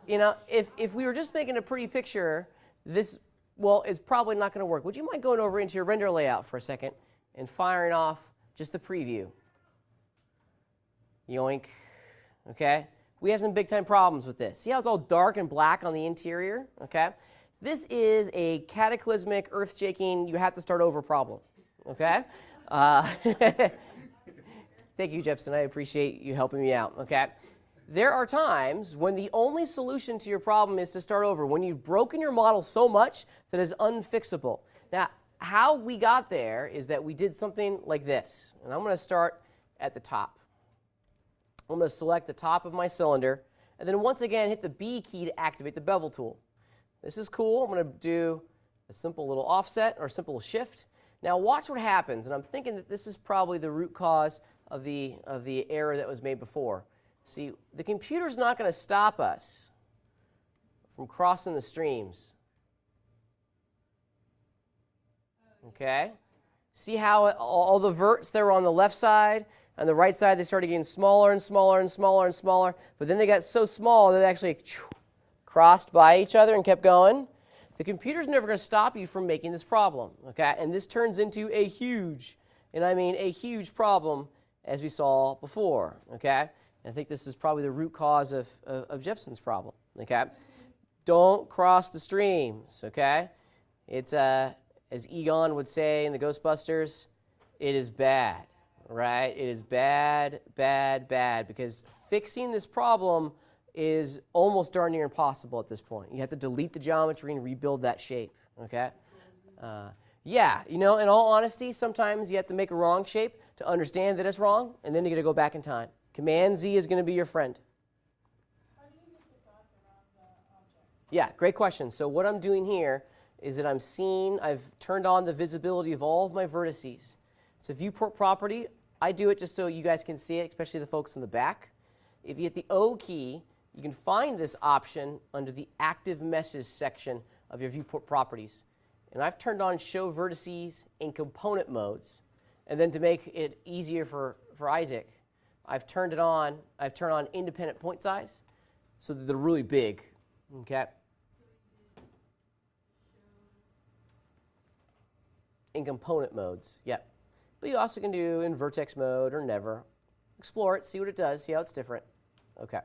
You know, if we were just making a pretty picture, this, well, is probably not going to work. Would you mind going over into your render layout for a second and firing off just the preview? Yoink. Okay? We have some big-time problems with this. See how it's all dark and black on the interior? Okay? This is a cataclysmic, earth-shaking, you have to start over problem. Okay? Thank you, Jepson. I appreciate you helping me out. Okay? There are times when the only solution to your problem is to start over, when you've broken your model so much that it's unfixable. Now, how we got there is that we did something like this. And I'm going to start at the top. I'm going to select the top of my cylinder, and then once again hit the B key to activate the bevel tool. This is cool. I'm going to do a simple little offset or a simple shift. Now watch what happens, and I'm thinking that this is probably the root cause of the error that was made before. See, the computer's not going to stop us from crossing the streams. Okay? See how all the verts that were on the left side, on the right side, they started getting smaller and smaller and smaller and smaller, but then they got so small that they actually crossed by each other and kept going. The computer's never going to stop you from making this problem, okay? And this turns into a huge, and I mean a huge problem, as we saw before, okay? And I think this is probably the root cause of Jepson's problem, okay? Don't cross the streams, okay? It's, as Egon would say in the Ghostbusters, it is bad. Right? It is bad, bad, bad, because fixing this problem is almost darn near impossible at this point. You have to delete the geometry and rebuild that shape, okay? Yeah, you know, in all honesty, sometimes you have to make a wrong shape to understand that it's wrong, and then you got to go back in time. Command-Z is going to be your friend. How do you make the dots around the object? Yeah, great question. So what I'm doing here is that I've turned on the visibility of all of my vertices. It's a viewport property. I do it just so you guys can see it, especially the folks in the back. If you hit the O key, you can find this option under the Active Meshes section of your viewport properties. And I've turned on Show Vertices in Component Modes. And then to make it easier for Isaac, I've turned on Independent Point Size so that they're really big. Okay? In Component Modes, yep. But you also can do in vertex mode or never. Explore it, see what it does, see how it's different. Okay.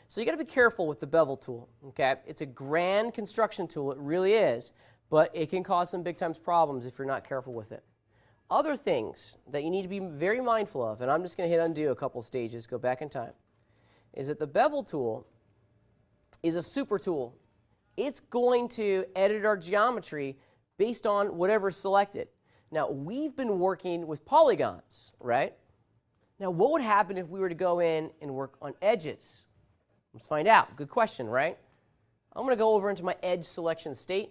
So you got to be careful with the bevel tool. Okay. It's a grand construction tool, it really is, but it can cause some big time problems if you're not careful with it. Other things that you need to be very mindful of, and I'm just going to hit undo a couple stages, go back in time, is that the bevel tool is a super tool. It's going to edit our geometry based on whatever's selected. Now, we've been working with polygons, right? Now, what would happen if we were to go in and work on edges? Let's find out. Good question, right? I'm going to go over into my edge selection state.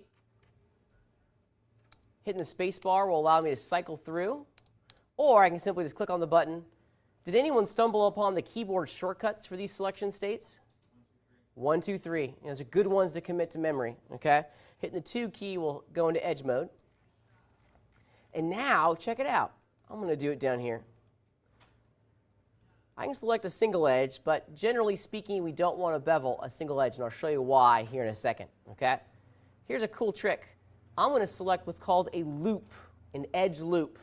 Hitting the space bar will allow me to cycle through, or I can simply just click on the button. Did anyone stumble upon the keyboard shortcuts for these selection states? 1, 2, 3. Those are good ones to commit to memory, okay? Hitting the 2 key will go into edge mode. And now, check it out. I'm going to do it down here. I can select a single edge, but generally speaking, we don't want to bevel a single edge, and I'll show you why here in a second, okay? Here's a cool trick. I'm going to select what's called a loop, an edge loop.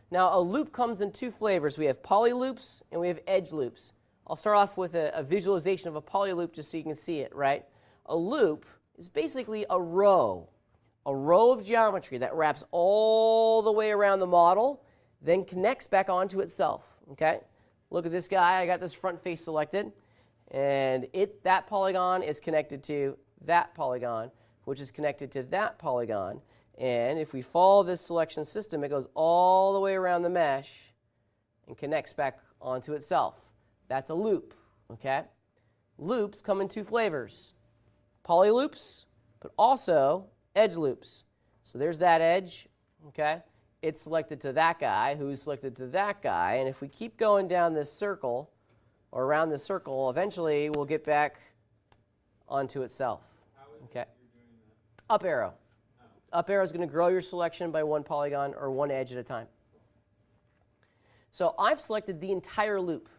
Now, a loop comes in 2 flavors. We have poly loops and we have edge loops. I'll start off with a visualization of a poly loop just so you can see it, right? A loop is basically a row of geometry that wraps all the way around the model, then connects back onto itself, okay? Look at this guy. I got this front face selected, and that polygon is connected to that polygon, which is connected to that polygon. And if we follow this selection system, it goes all the way around the mesh and connects back onto itself. That's a loop, okay? Loops come in 2 flavors. Poly loops, but also edge loops. So there's that edge, okay? It's selected to that guy, who's selected to that guy, and if we keep going down this circle, or around this circle, eventually we'll get back onto itself. How is Okay. it you're doing that? Up arrow. Up arrow is going to grow your selection by one polygon or one edge at a time. So I've selected the entire loop.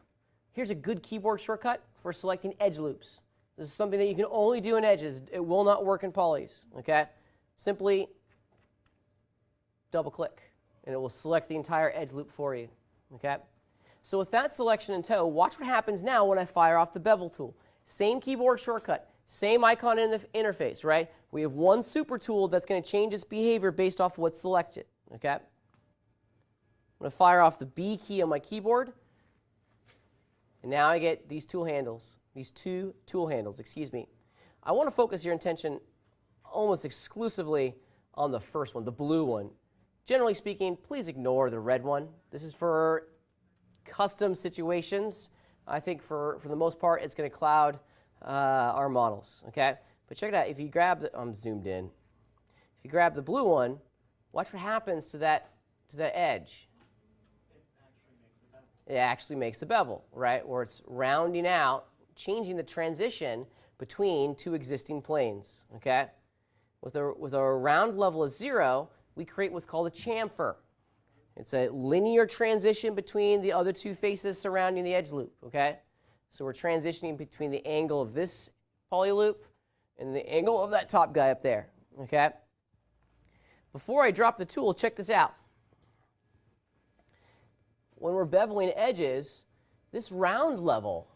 Here's a good keyboard shortcut for selecting edge loops. This is something that you can only do in edges. It will not work in polys, okay? Simply double click and it will select the entire edge loop for you, okay? So with that selection in tow, watch what happens now when I fire off the bevel tool. Same keyboard shortcut, same icon in the interface, right? We have one super tool that's going to change its behavior based off what's selected, okay? I'm going to fire off the B key on my keyboard, and now I get these tool handles, these two tool handles, excuse me. I want to focus your attention almost exclusively on the first one, the blue one. Generally speaking, please ignore the red one. This is for custom situations. I think for the most part, it's going to cloud our models, okay? But check it out. If you grab the, I'm zoomed in. If you grab the blue one, watch what happens to that edge. It actually makes a bevel, right? Where it's rounding out, changing the transition between two existing planes, okay? With a round level of 0, we create what's called a chamfer. It's a linear transition between the other two faces surrounding the edge loop, okay? So we're transitioning between the angle of this poly loop and the angle of that top guy up there, okay? Before I drop the tool, check this out. When we're beveling edges, this round level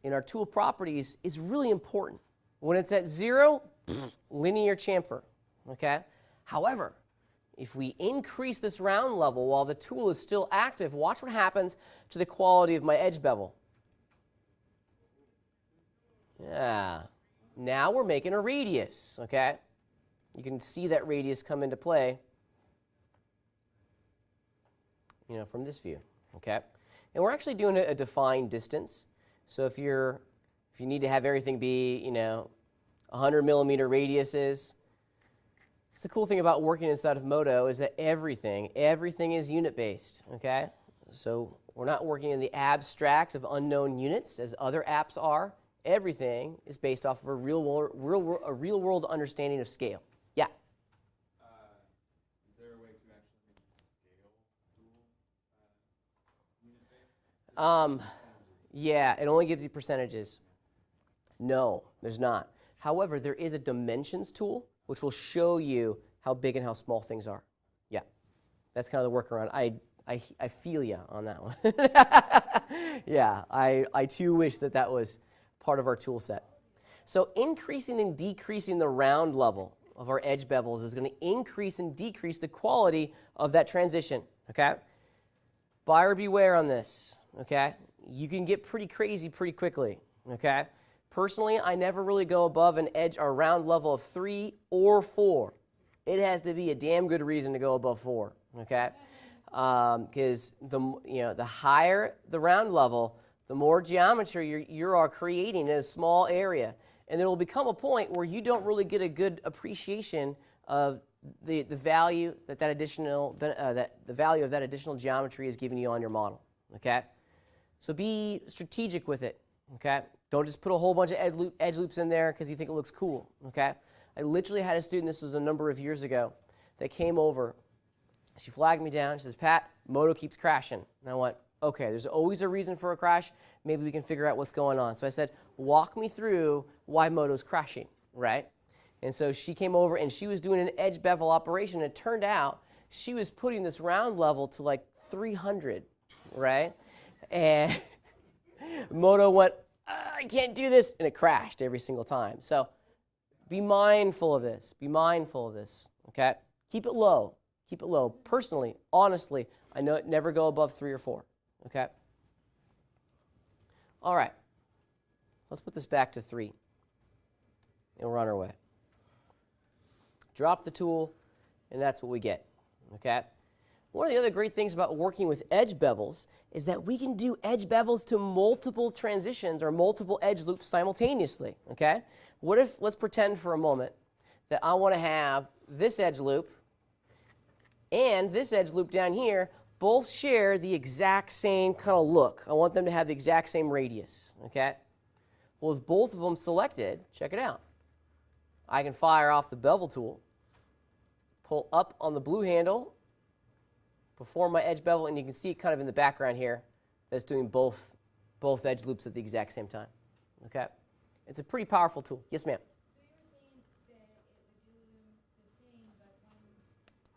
in our tool properties is really important. When it's at 0, linear chamfer, okay? However, if we increase this round level while the tool is still active, watch what happens to the quality of my edge bevel. Yeah. Now we're making a radius, okay? You can see that radius come into play, you know, from this view, okay? And we're actually doing a defined distance. So if you need to have everything be, you know, 100 millimeter radiuses, the cool thing about working inside of Modo is that everything is unit-based, okay? So we're not working in the abstract of unknown units as other apps are. Everything is based off of a real-world understanding of scale. Yeah? Is there a way to actually make the scale tool unit-based? Yeah, it only gives you percentages. No, there's not. However, there is a dimensions tool which will show you how big and how small things are. Yeah, that's kind of the workaround. I feel you on that one. Yeah, I too wish that was part of our tool set. So increasing and decreasing the round level of our edge bevels is going to increase and decrease the quality of that transition, okay? Buyer beware on this, okay? You can get pretty crazy pretty quickly, okay? Personally, I never really go above an edge or round level of 3 or 4. It has to be a damn good reason to go above 4, okay? Because the higher the round level, the more geometry you are creating in a small area, and there will become a point where you don't really get a good appreciation of the value that additional the value of that additional geometry is giving you on your model, okay? So be strategic with it, okay? Don't just put a whole bunch of edge loops in there because you think it looks cool, okay? I literally had a student, this was a number of years ago, that came over. She flagged me down. She says, Pat, Modo keeps crashing. And I went, okay, there's always a reason for a crash. Maybe we can figure out what's going on. So I said, walk me through why Modo's crashing, right? And so she came over and she was doing an edge bevel operation. And it turned out she was putting this round level to like 300, right? And Modo went, I can't do this, and it crashed every single time. So be mindful of this. Be mindful of this, okay? Keep it low. Keep it low. Personally, honestly, I know it never go above 3 or 4, okay? All right. Let's put this back to 3, and we'll run our way. Drop the tool, and that's what we get, okay? One of the other great things about working with edge bevels is that we can do edge bevels to multiple transitions or multiple edge loops simultaneously, okay? What if, let's pretend for a moment that I want to have this edge loop and this edge loop down here both share the exact same kind of look. I want them to have the exact same radius, okay? Well, with both of them selected, check it out. I can fire off the bevel tool, pull up on the blue handle, perform my edge bevel, and you can see it kind of in the background here that's doing both edge loops at the exact same time, okay? It's a pretty powerful tool. Yes, ma'am? So you were saying that it would do the same, but one's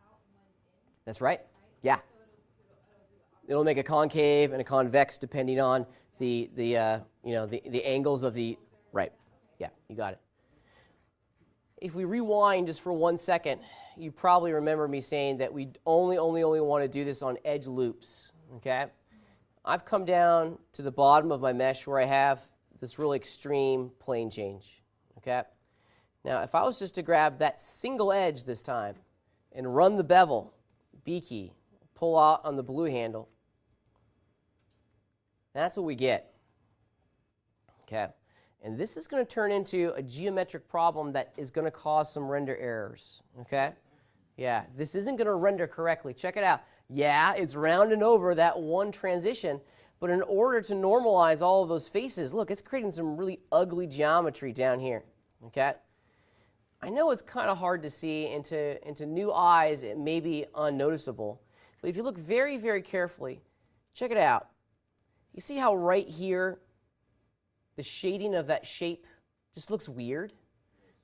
out and one's in, That's right. right? Yeah. So it'll do the opposite. It'll make a concave and a convex depending on the angles of the, right. Yeah, you got it. If we rewind just for 1 second, you probably remember me saying that we only want to do this on edge loops, okay? I've come down to the bottom of my mesh where I have this really extreme plane change, okay? Now, if I was just to grab that single edge this time and run the bevel, B key, pull out on the blue handle, that's what we get, okay? And this is going to turn into a geometric problem that is going to cause some render errors, okay? Yeah, this isn't going to render correctly. Check it out. Yeah, it's rounding over that one transition, but in order to normalize all of those faces, look, it's creating some really ugly geometry down here, okay? I know it's kind of hard to see into new eyes. It may be unnoticeable, but if you look very, very carefully, check it out. You see how right here, the shading of that shape just looks weird?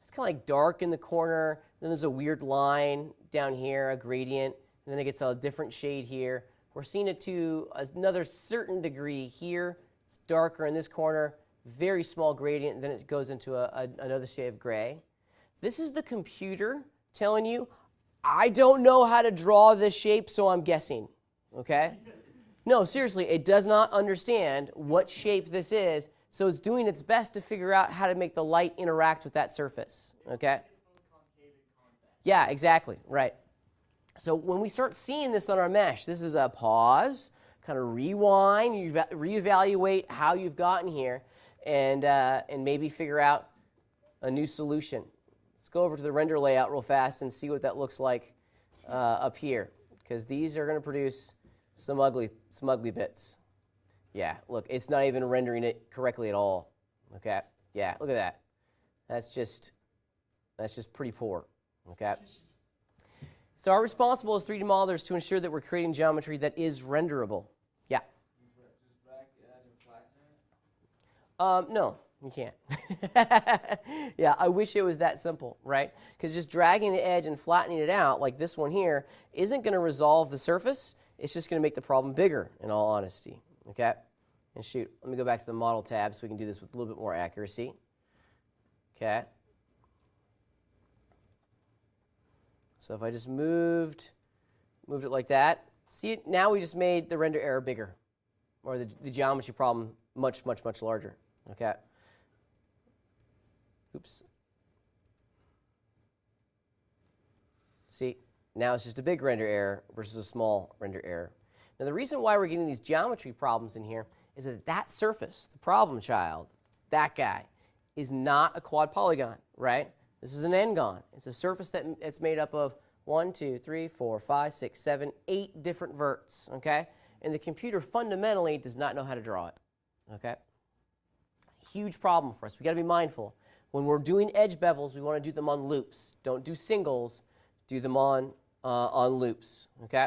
It's kind of like dark in the corner, then there's a weird line down here, a gradient, and then it gets a different shade here. We're seeing it to another certain degree here. It's darker in this corner, very small gradient, and then it goes into another shade of gray. This is the computer telling you, I don't know how to draw this shape, so I'm guessing, okay? No, seriously, it does not understand what shape this is, so it's doing its best to figure out how to make the light interact with that surface, okay? Yeah, exactly, right. So when we start seeing this on our mesh, this is a pause, kind of rewind, you reevaluate how you've gotten here, and maybe figure out a new solution. Let's go over to the render layout real fast and see what that looks like up here, because these are going to produce some ugly bits. Yeah, look, it's not even rendering it correctly at all. Okay, yeah, look at that. That's just pretty poor. Okay. So our responsible as 3D modelers to ensure that we're creating geometry that is renderable. Yeah. Just drag the edge and flatten it? No, you can't. Yeah, I wish it was that simple, right? Because just dragging the edge and flattening it out, like this one here, isn't going to resolve the surface. It's just going to make the problem bigger, in all honesty. Okay? And shoot, let me go back to the model tab so we can do this with a little bit more accuracy. Okay? So if I just moved it like that, see, now we just made the render error bigger, or the geometry problem much, much, much larger. Okay? Oops. See, now it's just a big render error versus a small render error. Now the reason why we're getting these geometry problems in here is that surface, the problem child, that guy, is not a quad polygon, right? This is an n-gon. It's a surface that's made up of 1, 2, 3, 4, 5, 6, 7, 8 different verts, okay? And the computer fundamentally does not know how to draw it, okay? Huge problem for us. We've got to be mindful. When we're doing edge bevels, we want to do them on loops. Don't do singles. Do them on loops, okay?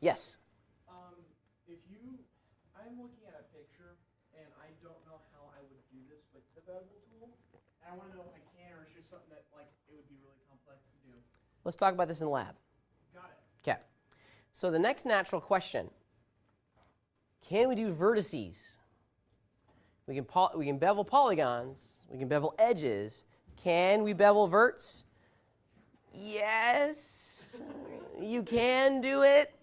Yes? I'm looking at a picture, and I don't know how I would do this with the bevel tool. And I want to know if I can, or it's just something that, like, it would be really complex to do. Let's talk about this in lab. Got it. Okay. So the next natural question, can we do vertices? We can bevel polygons. We can bevel edges. Can we bevel verts? Yes, you can do it.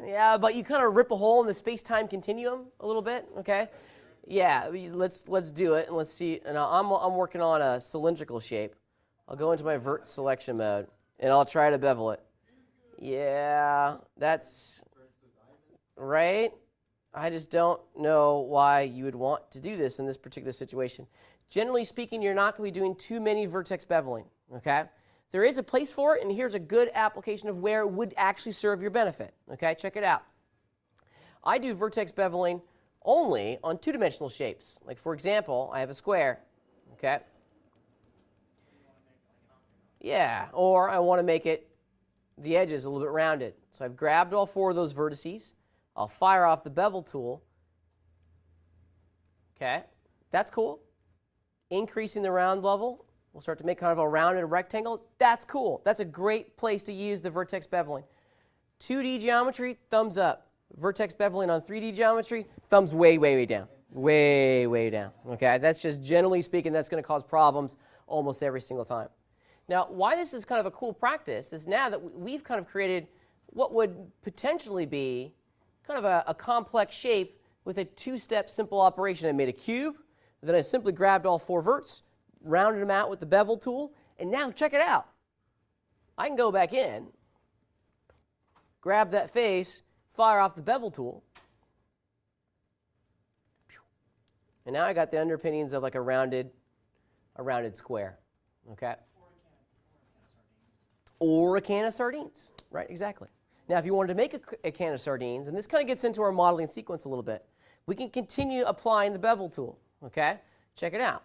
Yeah, but you kind of rip a hole in the space-time continuum a little bit, okay? Yeah, let's do it, and let's see. And I'm working on a cylindrical shape. I'll go into my vert selection mode, and I'll try to bevel it. Yeah, that's right. I just don't know why you would want to do this in this particular situation. Generally speaking, you're not going to be doing too many vertex beveling, okay? There is a place for it, and here's a good application of where it would actually serve your benefit, okay? Check it out. I do vertex beveling only on two-dimensional shapes. Like, for example, I have a square, okay? Yeah, or I want to make it, the edges a little bit rounded. So I've grabbed all 4 of those vertices. I'll fire off the bevel tool. Okay, that's cool. Increasing the round level, we'll start to make kind of a rounded rectangle. That's cool. That's a great place to use the vertex beveling. 2D geometry, thumbs up. Vertex beveling on 3D geometry, thumbs way, way, way down. Way, way down. Okay, that's just generally speaking, that's going to cause problems almost every single time. Now, why this is kind of a cool practice is now that we've kind of created what would potentially be kind of a complex shape with a 2-step simple operation. I made a cube, then I simply grabbed all 4 verts, rounded them out with the bevel tool, and now check it out. I can go back in, grab that face, fire off the bevel tool, and now I got the underpinnings of like a rounded square. Okay? Or a can of sardines. Right, exactly. Now, if you wanted to make a can of sardines, and this kind of gets into our modeling sequence a little bit, we can continue applying the bevel tool. Okay? Check it out.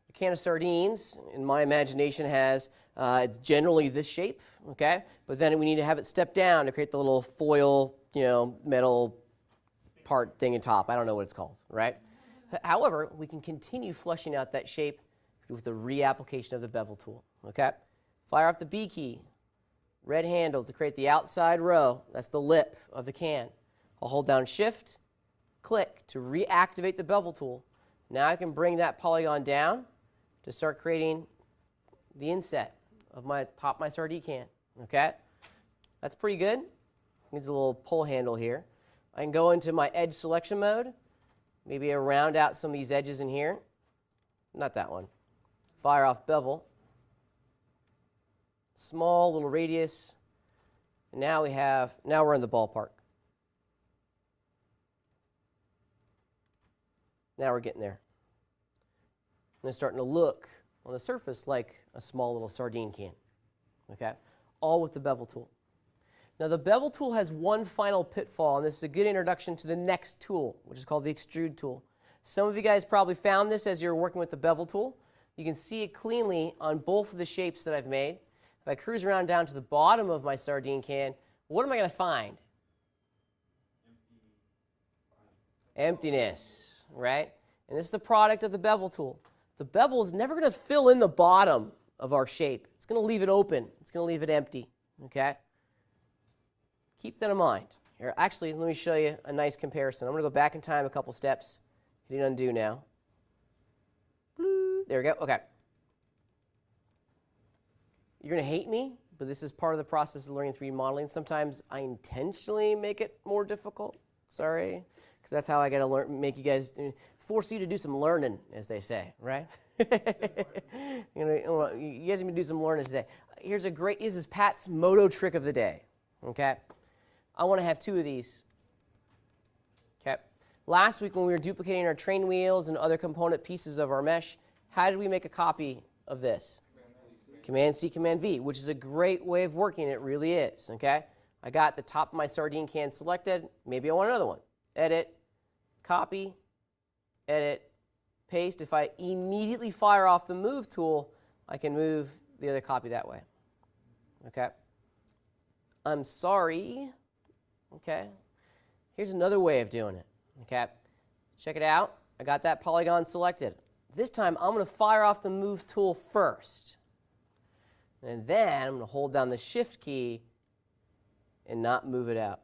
A can of sardines, in my imagination, has, it's generally this shape, okay? But then we need to have it step down to create the little foil, metal part thing on top. I don't know what it's called, right? However, we can continue fleshing out that shape with the reapplication of the bevel tool, okay? Fire off the B key, red handle to create the outside row. That's the lip of the can. I'll hold down Shift, click to reactivate the bevel tool. Now I can bring that polygon down to start creating the inset of my top of my sardine can. Okay, that's pretty good. Needs a little pull handle here. I can go into my edge selection mode. Maybe I round out some of these edges in here. Not that one. Fire off bevel. Small little radius. And now we're in the ballpark. Now we're getting there. And it's starting to look on the surface like a small little sardine can. Okay? All with the bevel tool. Now the bevel tool has one final pitfall, and this is a good introduction to the next tool, which is called the extrude tool. Some of you guys probably found this as you're working with the bevel tool. You can see it cleanly on both of the shapes that I've made. If I cruise around down to the bottom of my sardine can, what am I going to find? Emptiness, right? And this is the product of the bevel tool. The bevel is never going to fill in the bottom of our shape. It's going to leave it open. It's going to leave it empty, okay? Keep that in mind. Here, actually, let me show you a nice comparison. I'm going to go back in time a couple steps. Hit undo now. There we go. Okay. You're going to hate me, but this is part of the process of learning 3D modeling. Sometimes I intentionally make it more difficult. Sorry. Because that's how I got to learn, make you guys, force you to do some learning, as they say, right? You guys are going to do some learning today. This is Pat's moto trick of the day, okay? I want to have 2 of these, okay? Last week when we were duplicating our train wheels and other component pieces of our mesh, how did we make a copy of this? Command-C, Command-V, which is a great way of working. It really is, okay? I got the top of my sardine can selected. Maybe I want another one. Edit, copy, edit, paste. If I immediately fire off the move tool, I can move the other copy that way, okay? I'm sorry, okay? Here's another way of doing it, okay? Check it out. I got that polygon selected. This time, I'm going to fire off the move tool first. And then I'm going to hold down the Shift key and not move it out.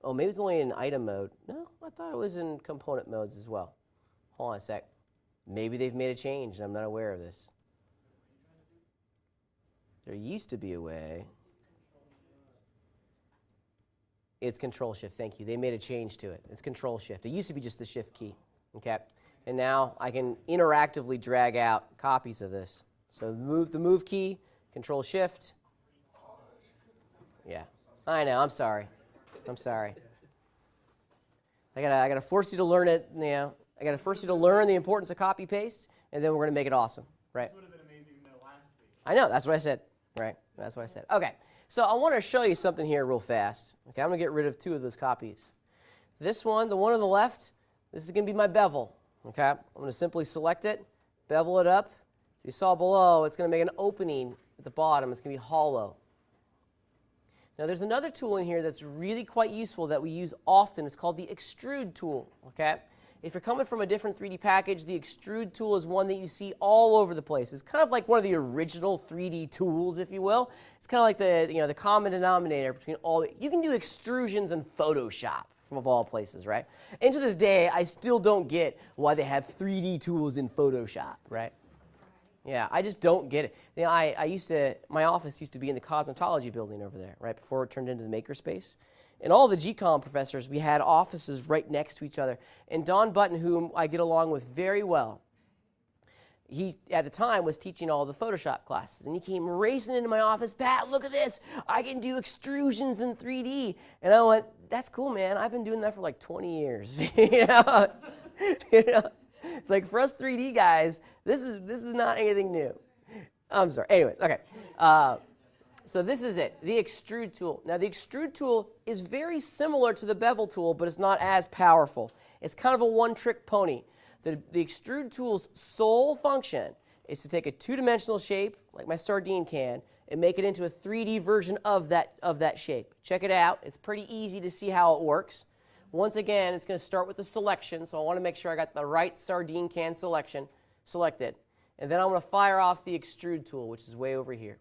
Oh, maybe it's only in item mode. No, I thought it was in component modes as well. Hold on a sec. Maybe they've made a change and I'm not aware of this. There used to be a way. It's Control-Shift, thank you. They made a change to it. It's Control-Shift. It used to be just the Shift key, okay? And now I can interactively drag out copies of this. So the move key, Control-Shift. Yeah, I know, I'm sorry. I'm sorry. I gotta force you to learn it. You know, I gotta force you to learn the importance of copy paste, and then we're gonna make it awesome, right? This would have been amazing to know last week. I know. That's what I said. Right. That's what I said. Okay. So I want to show you something here real fast. Okay. I'm gonna get rid of 2 of those copies. This one, the one on the left, this is gonna be my bevel. Okay. I'm gonna simply select it, bevel it up. You saw below, it's gonna make an opening at the bottom. It's gonna be hollow. Now, there's another tool in here that's really quite useful that we use often. It's called the extrude tool, okay? If you're coming from a different 3D package, the extrude tool is one that you see all over the place. It's kind of like one of the original 3D tools, if you will. It's kind of like the common denominator between all. You can do extrusions in Photoshop, of all places, right? And to this day, I still don't get why they have 3D tools in Photoshop, right? Yeah, I just don't get it. You know, my office used to be in the cosmetology building over there, right, before it turned into the makerspace. And all the GCOM professors, we had offices right next to each other. And Don Button, whom I get along with very well, he, at the time, was teaching all the Photoshop classes. And he came racing into my office, Pat, look at this. I can do extrusions in 3D. And I went, that's cool, man. I've been doing that for like 20 years. You know? It's like for us 3D guys, this is not anything new. I'm sorry. Anyways, okay. So this is it, the extrude tool. Now the extrude tool is very similar to the bevel tool, but it's not as powerful. It's kind of a one-trick pony. The extrude tool's sole function is to take a 2-dimensional shape, like my sardine can, and make it into a 3D version of that shape. Check it out. It's pretty easy to see how it works. Once again, it's going to start with the selection, so I want to make sure I got the right sardine can selection selected. And then I'm going to fire off the extrude tool, which is way over here.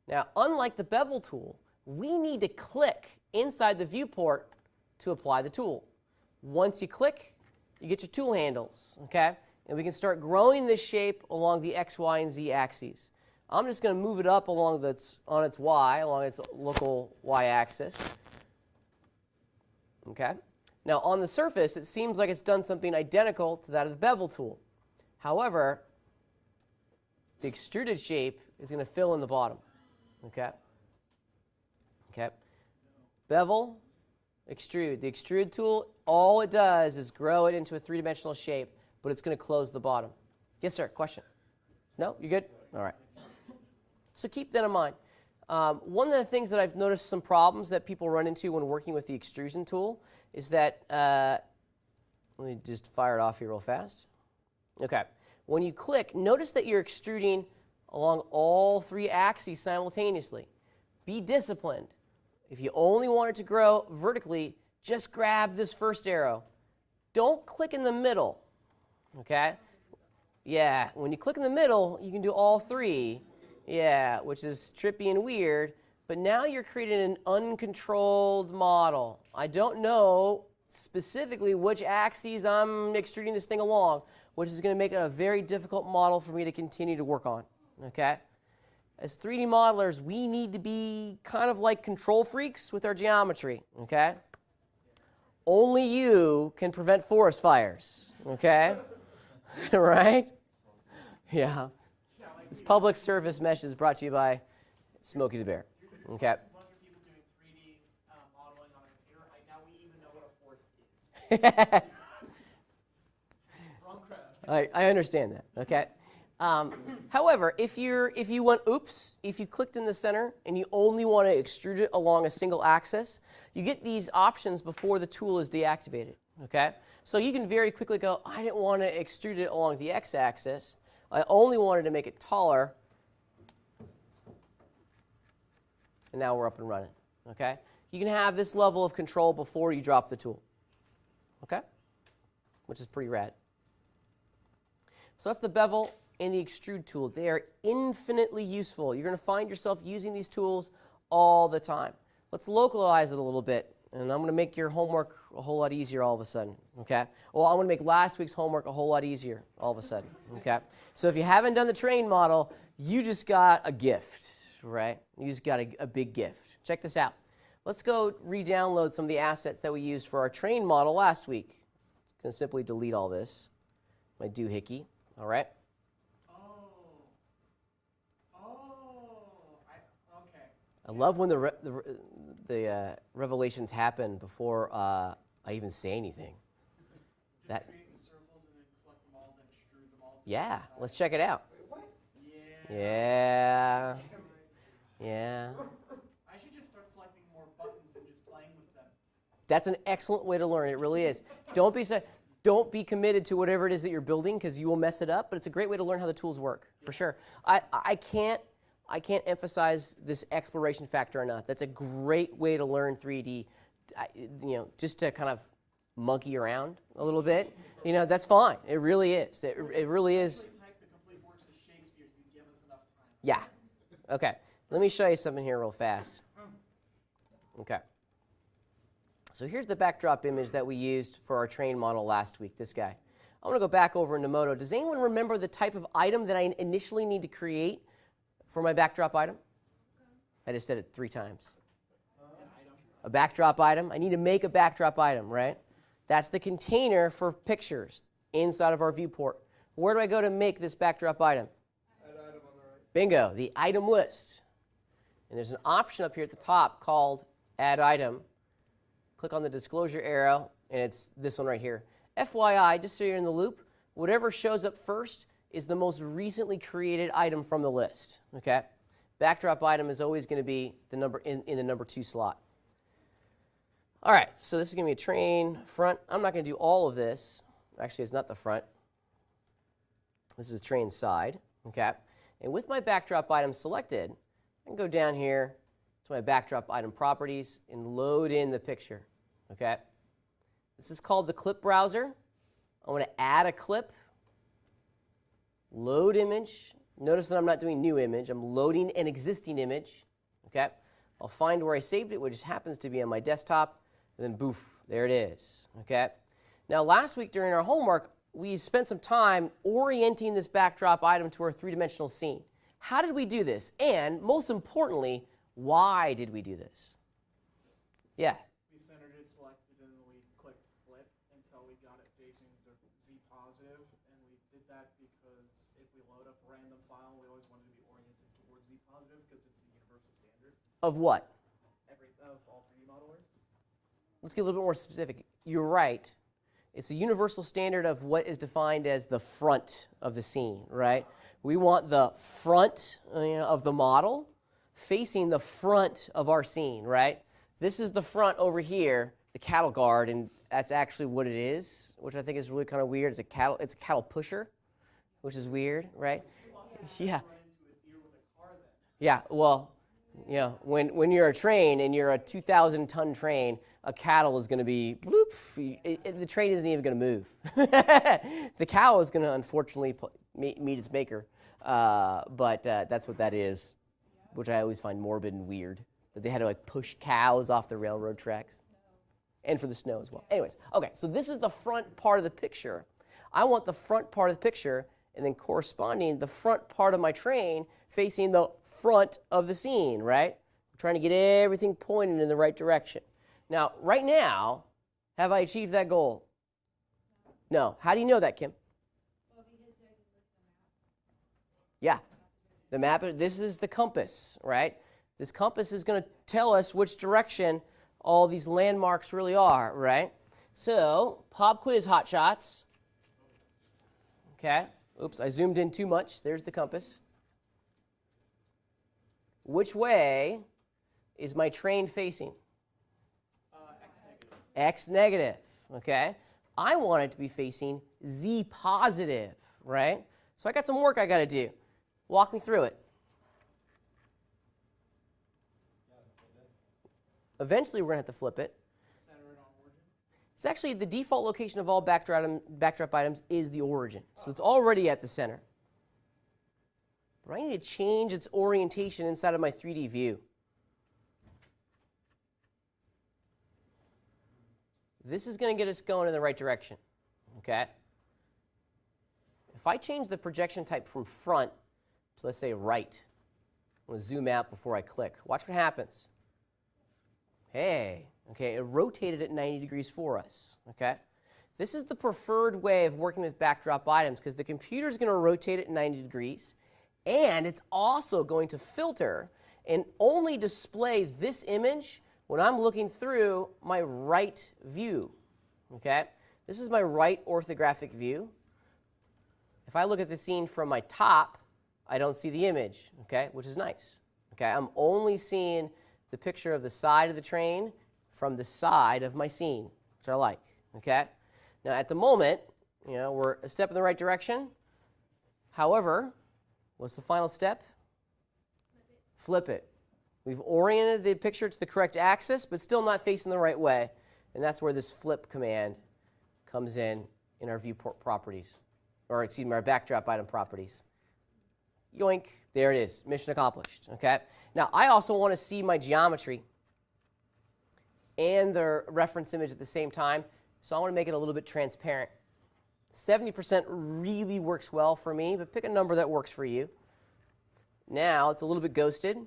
Now, unlike the bevel tool, we need to click inside the viewport to apply the tool. Once you click, you get your tool handles, okay? And we can start growing this shape along the X, Y, and Z axes. I'm just going to move it up along on its Y, along its local Y axis. Okay? Now, on the surface, it seems like it's done something identical to that of the bevel tool. However, the extruded shape is going to fill in the bottom. Okay? Okay? Bevel, extrude. The extrude tool, all it does is grow it into a 3-dimensional shape, but it's going to close the bottom. Yes, sir? Question? No? You good? All right. So keep that in mind. One of the things that I've noticed some problems that people run into when working with the extrusion tool is that, let me just fire it off here real fast. Okay. When you click, notice that you're extruding along all 3 axes simultaneously. Be disciplined. If you only want it to grow vertically, just grab this first arrow. Don't click in the middle. Okay? Yeah, when you click in the middle, you can do all 3. Yeah, which is trippy and weird, but now you're creating an uncontrolled model. I don't know specifically which axes I'm extruding this thing along, which is going to make it a very difficult model for me to continue to work on, okay? As 3D modelers, we need to be kind of like control freaks with our geometry, okay? Only you can prevent forest fires, okay? Right? Yeah. This public service message is brought to you by Smokey the Bear. Okay. A bunch of people doing 3D modeling on a computer. Now we even know what a forest is. Wrong crowd. I understand that. Okay. However, if you went oops, if you clicked in the center and you only want to extrude it along a single axis, you get these options before the tool is deactivated. Okay. So you can very quickly go, I didn't want to extrude it along the x-axis. I only wanted to make it taller, and now we're up and running, okay? You can have this level of control before you drop the tool, okay? Which is pretty rad. So that's the bevel and the extrude tool. They are infinitely useful. You're going to find yourself using these tools all the time. Let's localize it a little bit, and I'm going to make your homework a whole lot easier all of a sudden, okay? Well, I'm going to make last week's homework a whole lot easier all of a sudden, okay? So if you haven't done the train model, you just got a gift, right? You just got a big gift. Check this out. Let's go re-download some of the assets that we used for our train model last week. I'm going to simply delete all this, my doohickey, all right? Okay. I love when the revelations happen before I I even say anything. Just That, creating circles and then select them all, then extrude them all. yeah, let's check it out. Yeah. Yeah. I should just start selecting more buttons and just playing with them. That's an excellent way to learn. It really is. Don't be committed to whatever it is that you're building because you will mess it up. But it's a great way to learn how the tools work for sure. I can't emphasize this exploration factor enough. That's a great way to learn 3D. Just to kind of monkey around a little bit. That's fine. It really is. It really is. Type the complete works of Shakespeare if you give us enough time. Yeah. Okay. Let me show you something here real fast. Okay. So here's the backdrop image that we used for our train model last week, this guy. I want to go back over into Modo. Does anyone remember the type of item that I initially need to create for my backdrop item? I just said it 3 times. A backdrop item. I need to make a backdrop item, right? That's the container for pictures inside of our viewport. Where do I go to make this backdrop item? Add item on the right. Bingo, the item list. And there's an option up here at the top called Add Item. Click on the disclosure arrow, and it's this one right here. FYI, just so you're in the loop, whatever shows up first is the most recently created item from the list. Okay? Backdrop item is always going to be the number in the number 2 slot. All right, so this is going to be a train front. I'm not going to do all of this. Actually, it's not the front. This is train side. Okay? And with my backdrop item selected, I can go down here to my backdrop item properties and load in the picture. Okay? This is called the clip browser. I want to add a clip, load image. Notice that I'm not doing new image. I'm loading an existing image. Okay? I'll find where I saved it, which happens to be on my desktop, and then boof, there it is. Okay? Now, last week during our homework, we spent some time orienting this backdrop item to our 3-dimensional scene. How did we do this? And most importantly, why did we do this? Yeah. We centered it, selected, and we clicked flip until we got it facing the Z positive. And we did that because if we load up a random file, we always wanted to be oriented towards Z positive because it's the universal standard Of what? of all 3D modelers. Let's get a little bit more specific. You're right. It's the universal standard of what is defined as the front of the scene, right? We want the front of the model facing the front of our scene, right? This is the front over here, the cattle guard, and that's actually what it is, which I think is really kind of weird. It's a cattle pusher, which is weird, right? Yeah. Yeah, well, when you're a train and you're a 2,000-ton train, a cattle is going to be, the train isn't even going to move. The cow is going to, unfortunately, meet its maker. But that's what that is, which I always find morbid and weird, that they had to push cows off the railroad tracks. And for the snow as well. Anyways, okay, so this is the front part of the picture. I want the front part of the picture, and then corresponding the front part of my train facing the front of the scene, right? I'm trying to get everything pointed in the right direction. Now, right now, have I achieved that goal? No. How do you know that, Kim? Yeah. The map, this is the compass, right? This compass is going to tell us which direction all these landmarks really are, right? So, pop quiz hotshots. Okay. Oops, I zoomed in too much. There's the compass. Which way is my train facing? X negative. Okay. I want it to be facing Z positive, right? So I got some work I got to do. Walk me through it. Eventually, we're going to have to flip it. Center it on origin. It's actually the default location of all backdrop items is the origin. So it's already at the center. But I need to change its orientation inside of my 3D view. This is going to get us going in the right direction. Okay? If I change the projection type from front to, let's say, right, I'm going to zoom out before I click. Watch what happens. Hey, okay, it rotated at 90 degrees for us, okay? This is the preferred way of working with backdrop items because the computer is going to rotate it 90 degrees, and it's also going to filter and only display this image when I'm looking through my right view, Okay? This is my right orthographic view. If I look at the scene from my top, I don't see the image, okay, which is nice. Okay? I'm only seeing the picture of the side of the train from the side of my scene, which I like. Okay? Now, at the moment, we're a step in the right direction. However, what's the final step? Flip it. We've oriented the picture to the correct axis, but still not facing the right way. And that's where this flip command comes in our viewport properties, or excuse me, our backdrop item properties. Yoink, there it is, mission accomplished. Okay. Now, I also want to see my geometry and the reference image at the same time, so I want to make it a little bit transparent. 70% really works well for me, but pick a number that works for you. Now, it's a little bit ghosted.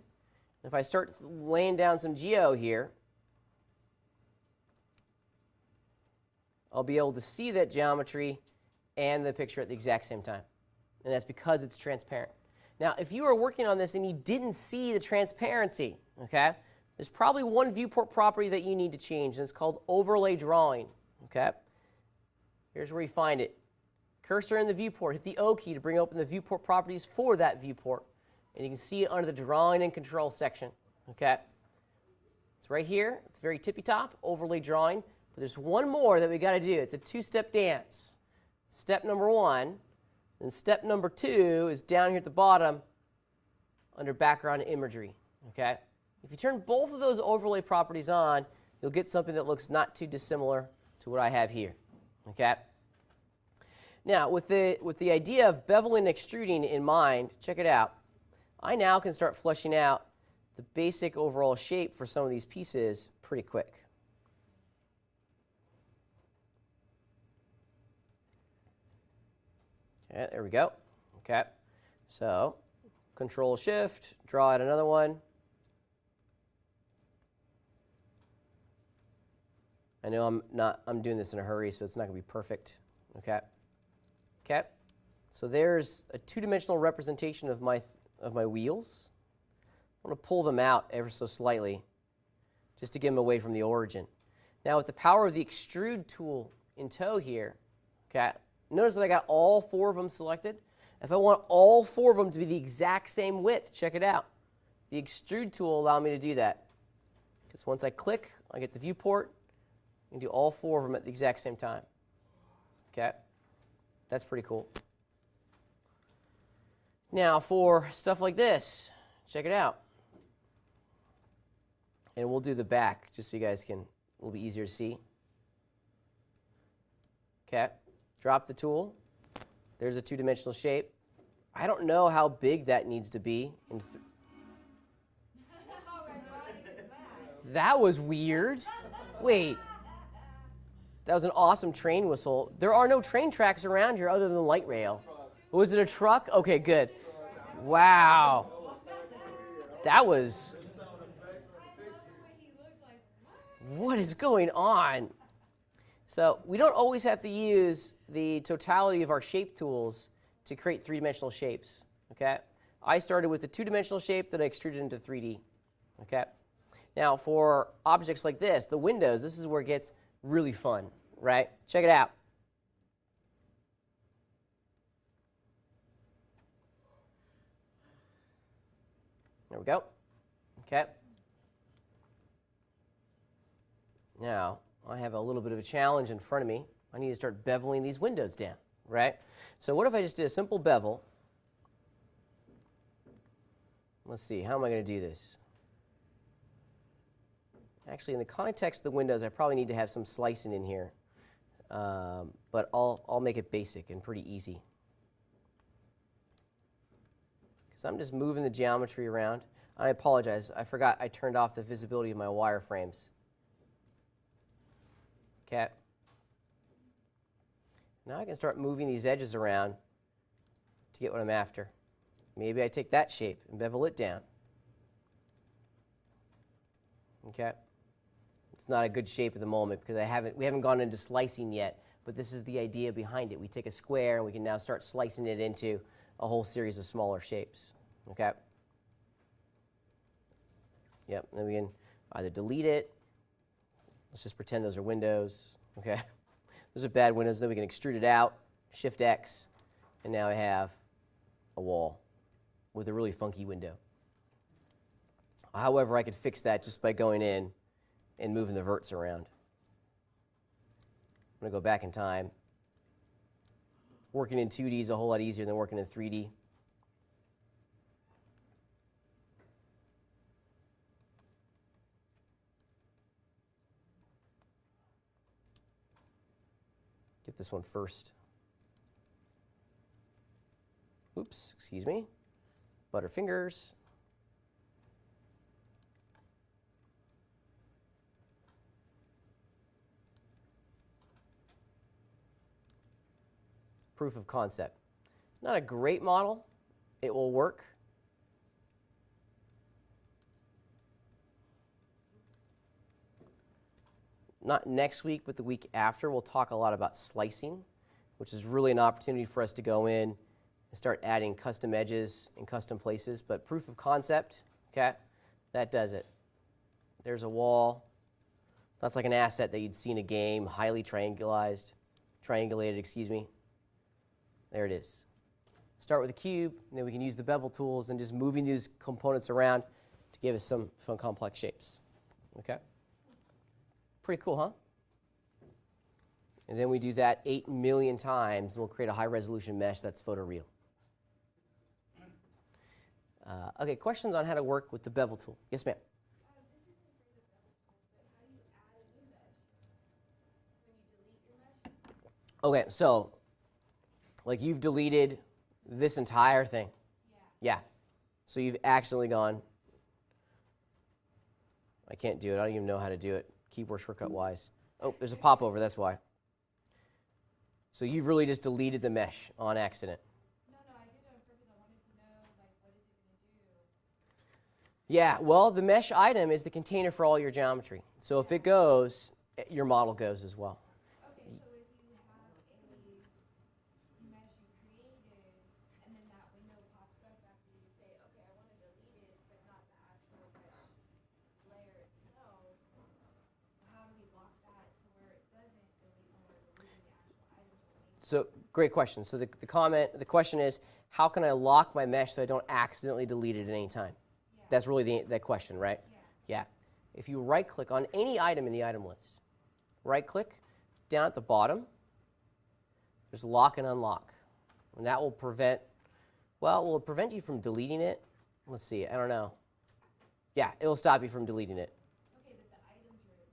If I start laying down some geo here, I'll be able to see that geometry and the picture at the exact same time. And that's because it's transparent. Now, if you are working on this and you didn't see the transparency, okay, there's probably one viewport property that you need to change, and it's called overlay drawing. Okay? Here's where you find it. Cursor in the viewport, hit the O key to bring open the viewport properties for that viewport. And you can see it under the drawing and control section. Okay? It's right here, at the very tippy top, overlay drawing. But there's one more that we got to do. It's a two-step dance. Step number 1, and step number 2 is down here at the bottom under background imagery. Okay? If you turn both of those overlay properties on, you'll get something that looks not too dissimilar to what I have here. Okay? Now, with the idea of beveling and extruding in mind, check it out. I now can start fleshing out the basic overall shape for some of these pieces pretty quick. Okay, there we go. Okay, so Control Shift, draw out another one. I know I'm doing this in a hurry, so it's not going to be perfect. Okay. Okay. So there's a two-dimensional representation of my wheels. I'm going to pull them out ever so slightly, just to get them away from the origin. Now, with the power of the extrude tool in tow here, okay, notice that I got all 4 of them selected. If I want all 4 of them to be the exact same width, check it out. The extrude tool will allow me to do that. Because once I click, I get the viewport, and do all 4 of them at the exact same time. Okay? That's pretty cool. Now, for stuff like this, check it out. And we'll do the back, just so you guys can, a little bit easier to see. Okay? Drop the tool. There's a two-dimensional shape. I don't know how big that needs to be. That was weird. Wait. That was an awesome train whistle. There are no train tracks around here other than the light rail. Was it a truck? Okay, good. Wow. That was... What is going on? So we don't always have to use the totality of our shape tools to create three-dimensional shapes. Okay? I started with a two-dimensional shape that I extruded into 3D. Okay? Now, for objects like this, the windows, this is where it gets really fun, right? Check it out. There we go. Okay. Now, I have a little bit of a challenge in front of me. I need to start beveling these windows down, right? So what if I just did a simple bevel? Let's see, how am I going to do this? Actually, in the context of the windows, I probably need to have some slicing in here. But I'll make it basic and pretty easy. Because I'm just moving the geometry around. I apologize. I forgot I turned off the visibility of my wireframes. Okay. Now I can start moving these edges around to get what I'm after. Maybe I take that shape and bevel it down. Okay. It's not a good shape at the moment because we haven't gone into slicing yet, but this is the idea behind it. We take a square and we can now start slicing it into a whole series of smaller shapes. Okay. Yep. Then we can either delete it. Let's just pretend those are windows. Okay. Those are bad windows. Then we can extrude it out, Shift X, and now I have a wall with a really funky window. However, I could fix that just by going in and moving the verts around. I'm going to go back in time. Working in 2D is a whole lot easier than working in 3D. Get this one first. Oops, excuse me. Butterfingers. Proof of concept. Not a great model. It will work. Not next week, but the week after, we'll talk a lot about slicing, which is really an opportunity for us to go in and start adding custom edges and custom places. But proof of concept, okay, that does it. There's a wall. That's like an asset that you'd see in a game, highly triangulated, excuse me. There it is. Start with a cube, and then we can use the bevel tools and just moving these components around to give us some fun, complex shapes. Okay? Pretty cool, huh? And then we do that 8 million times, and we'll create a high-resolution mesh that's photoreal. Okay, questions on how to work with the bevel tool? Yes, ma'am? This isn't for the bevel tool, but how do you add a new mesh? When you delete your mesh? Okay, so like you've deleted this entire thing. Yeah. Yeah. So you've accidentally gone, I can't do it. I don't even know how to do it, keyboard shortcut wise. Oh, there's a popover, that's why. So you've really just deleted the mesh on accident. No, I did it on purpose. I wanted to know, like, what is it going to do? Yeah, well, the mesh item is the container for all your geometry. So if it goes, your model goes as well. Okay, so if you have a mesh you created, and then that window pops up after you say, okay, I want to delete it, but not the actual mesh layer itself, how do we lock that to where it doesn't delete when we're deleting the actual items we're making? So great question. So the question is, how can I lock my mesh so I don't accidentally delete it at any time? Yeah. That's really the question, right? Yeah. Yeah. If you right-click on any item in the item list, right-click down at the bottom, there's lock and unlock. And that will prevent, well, will it prevent you from deleting it? Let's see, I don't know. Yeah, it'll stop you from deleting it. Okay, but the items are able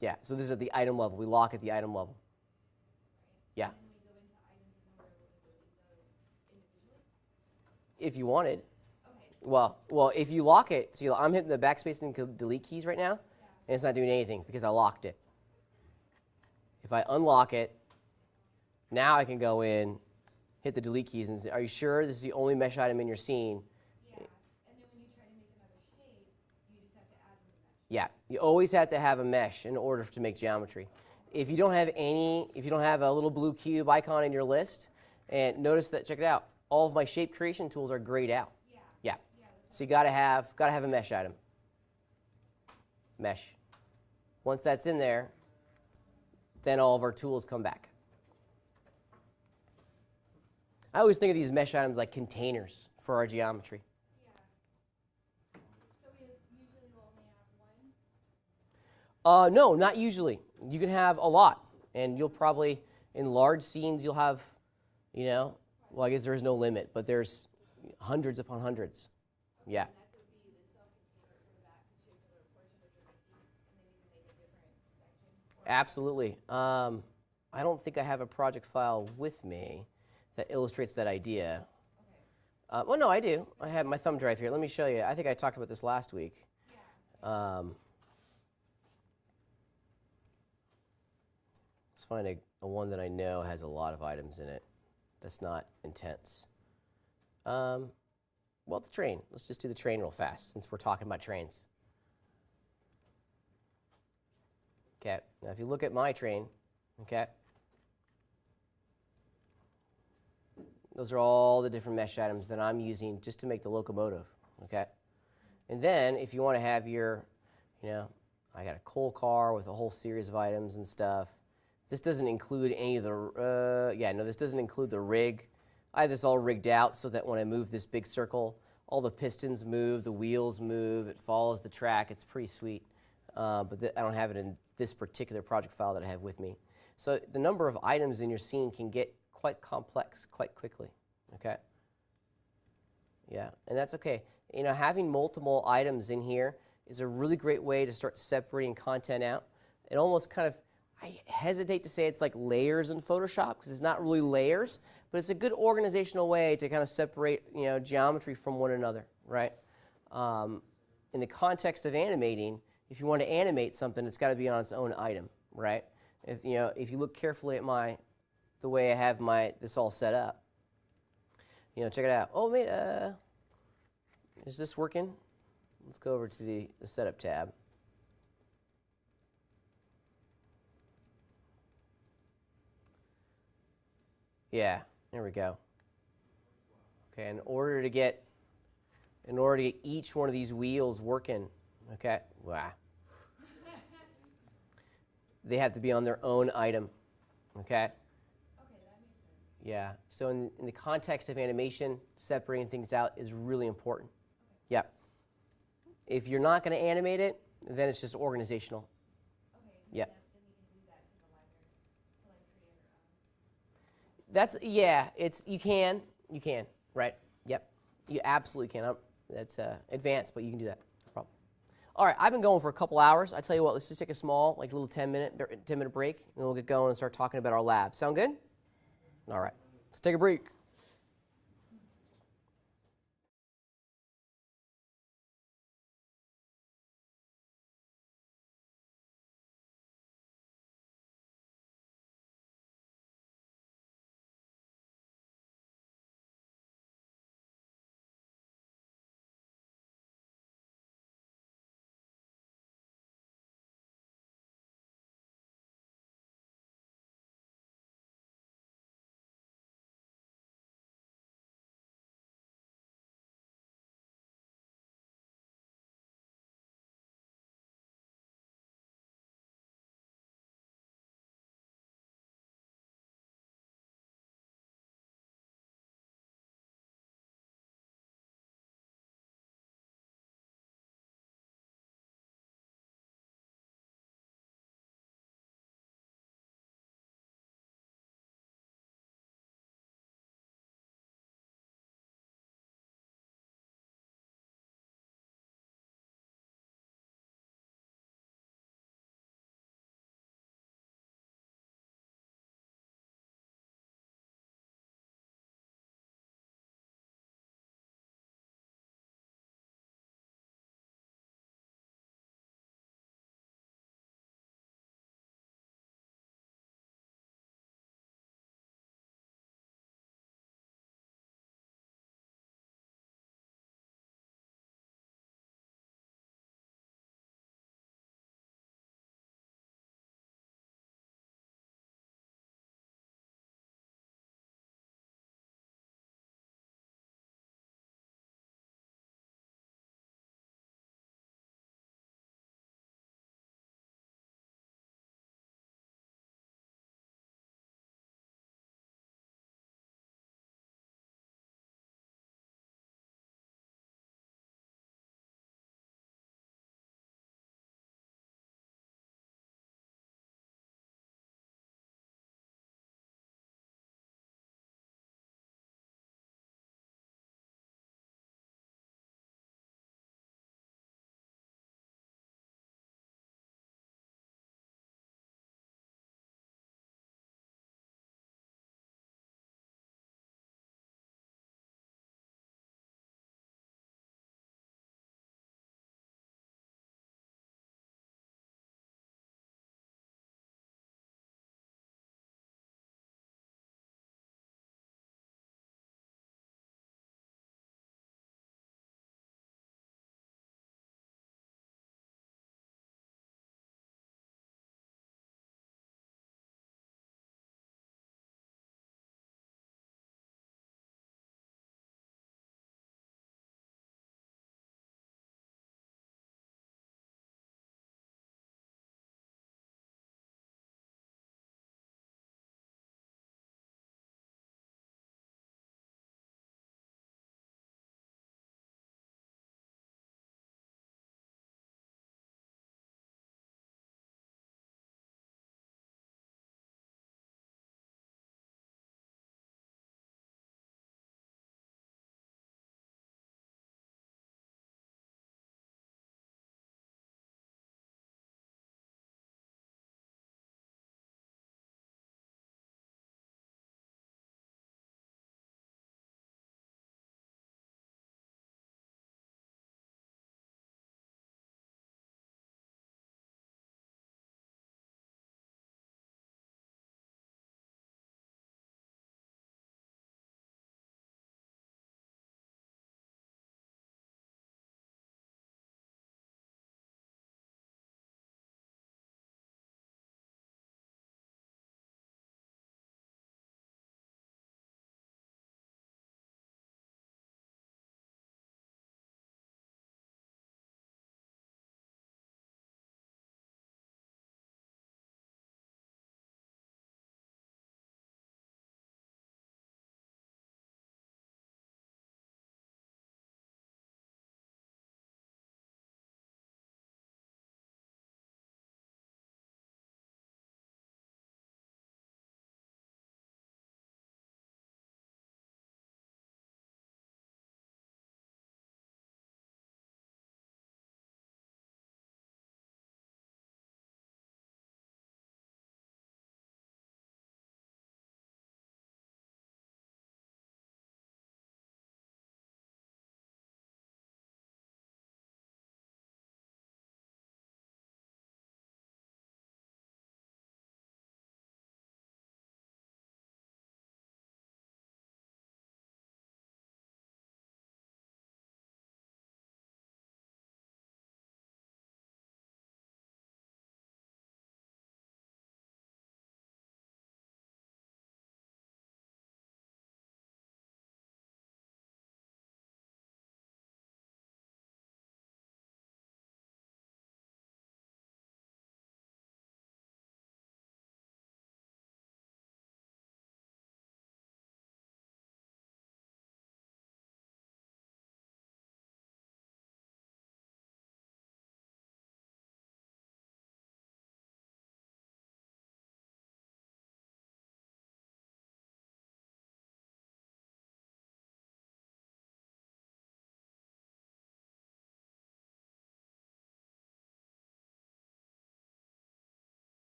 to. Yeah, so this is at the item level. We lock at the item level. Yeah, And then we go into items and then we're able to delete those individually? if you wanted. Okay. Well, if you lock it, so I'm hitting the backspace and delete keys right now, and it's not doing anything because I locked it. If I unlock it, now I can go in, hit the delete keys, and say, are you sure this is the only mesh item in your scene? Yeah, and then when you try to make another shape, you just have to add a new mesh. Yeah, you always have to have a mesh in order to make geometry. If you don't have a little blue cube icon in your list, and notice that, check it out, all of my shape creation tools are grayed out. Yeah. Yeah, Yeah, that's so you gotta have a mesh item. Mesh. Once that's in there, then all of our tools come back. I always think of these mesh items like containers for our geometry. yeah. So we usually will only have one? No, not usually. You can have a lot, and you'll probably, in large scenes, you'll have, well, I guess there is no limit, but there's hundreds upon hundreds. Yeah. And that could be the self-container for that particular portion that you're making, and then you can make a different section? Or- Absolutely. I don't think I have a project file with me that illustrates that idea. Okay. Well, no, I do. I have my thumb drive here. Let me show you. I think I talked about this last week. Yeah. Let's find a one that I know has a lot of items in it that's not intense. Well, the train. Let's just do the train real fast since we're talking about trains. Okay, now if you look at my train, okay, those are all the different mesh items that I'm using just to make the locomotive, okay? And then if you want to have your, I got a coal car with a whole series of items and stuff. This doesn't include any of the, this doesn't include the rig. I have this all rigged out so that when I move this big circle, all the pistons move, the wheels move, it follows the track. It's pretty sweet. But I don't have it in this particular project file that I have with me. So the number of items in your scene can get quite complex quite quickly, okay? Yeah, and that's okay. You know, having multiple items in here is a really great way to start separating content out. It almost kind of, I hesitate to say it's like layers in Photoshop because it's not really layers, but it's a good organizational way to kind of separate, you know, geometry from one another, right? In the context of animating, if you want to animate something, it's got to be on its own item, right? If you look carefully at the way I have this all set up, you know, check it out. Oh, wait, is this working? Let's go over to the setup tab. Yeah, there we go. Okay, in order to get each one of these wheels working, okay, wow. They have to be on their own item, okay? Okay, that makes sense. Yeah, so in the context of animation, separating things out is really important. Okay. Yeah. If you're not going to animate it, then it's just organizational. Okay. Yeah. Then we can do that to the library to like create our own. You can, right? Yep, you absolutely can. That's advanced, but you can do that. No problem. All right, I've been going for a couple hours. I tell you what, let's just take a small, like little 10-minute break, and then we'll get going and start talking about our lab. Sound good? All right, let's take a break.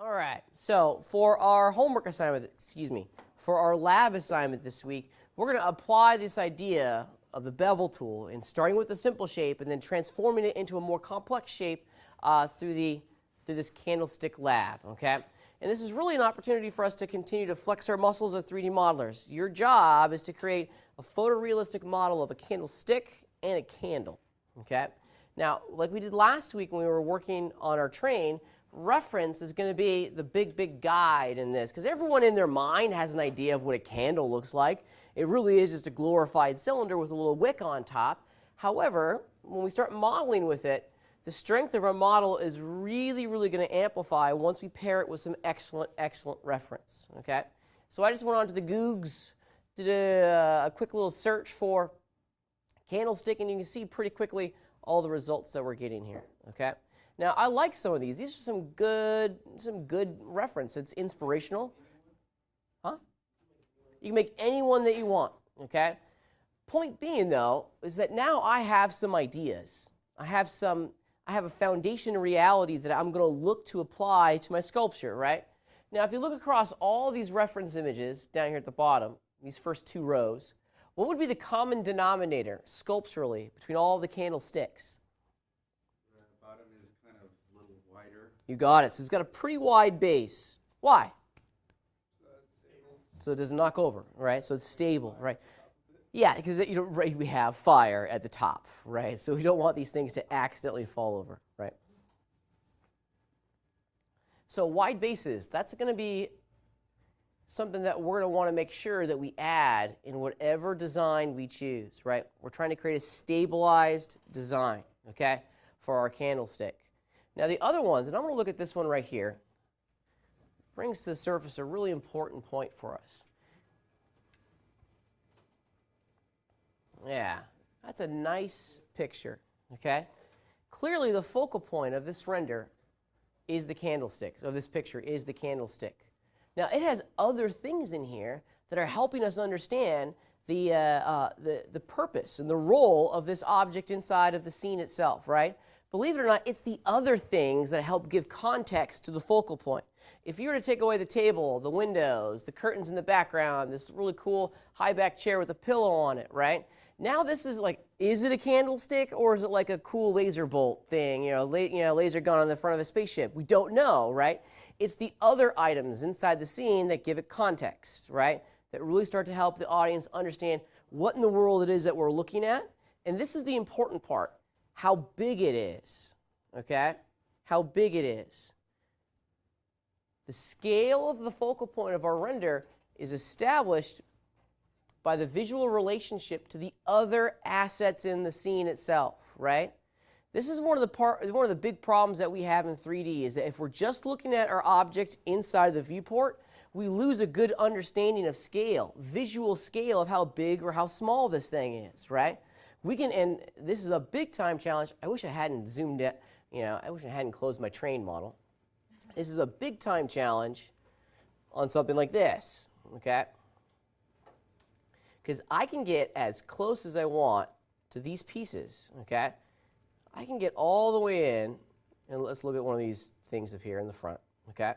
All right, so for our homework assignment, for our lab assignment this week, we're going to apply this idea of the bevel tool and starting with a simple shape and then transforming it into a more complex shape through this candlestick lab, okay? And this is really an opportunity for us to continue to flex our muscles as 3D modelers. Your job is to create a photorealistic model of a candlestick and a candle, okay? Now, like we did last week when we were working on our train, reference is going to be the big guide in this, because everyone in their mind has an idea of what a candle looks like. It really is just a glorified cylinder with a little wick on top. However, when we start modeling with it, the strength of our model is really going to amplify once we pair it with some excellent reference. Okay, so I just went on to the Googs, did a quick little search for candlestick, and you can see pretty quickly all the results that we're getting here. Okay. Now, I like some of these. These are some good reference. It's inspirational. Huh? You can make any one that you want, okay? Point being, though, is that now I have some ideas. I have a foundation in reality that I'm going to look to apply to my sculpture, right? Now, if you look across all these reference images down here at the bottom, these first two rows, what would be the common denominator sculpturally between all the candlesticks? You got it. So it's got a pretty wide base. Why? So it doesn't knock over, right? So it's stable, right? Yeah, because we have fire at the top, right? So we don't want these things to accidentally fall over, right? So wide bases, that's going to be something that we're going to want to make sure that we add in whatever design we choose, right? We're trying to create a stabilized design, okay, for our candlestick. Now the other ones, and I'm going to look at this one right here, brings to the surface a really important point for us. Yeah, that's a nice picture, okay? Clearly the focal point of this render is the candlestick, of this picture is the candlestick. Now it has other things in here that are helping us understand the purpose and the role of this object inside of the scene itself, right? Believe it or not, it's the other things that help give context to the focal point. If you were to take away the table, the windows, the curtains in the background, this really cool high back chair with a pillow on it, right? Now this is like, is it a candlestick or is it like a cool laser bolt thing, laser gun on the front of a spaceship? We don't know, right? It's the other items inside the scene that give it context, right? That really start to help the audience understand what in the world it is that we're looking at. And this is the important part. How big it is, okay? How big it is. The scale of the focal point of our render is established by the visual relationship to the other assets in the scene itself, right? This is one of the big problems that we have in 3D is that if we're just looking at our object inside the viewport, we lose a good understanding of scale, visual scale of how big or how small this thing is, right? And this is a big time challenge. I wish I hadn't zoomed it, I wish I hadn't closed my train model. This is a big time challenge on something like this, okay? Because I can get as close as I want to these pieces, okay? I can get all the way in, and let's look at one of these things up here in the front, okay?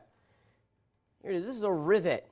Here it is. This is a rivet.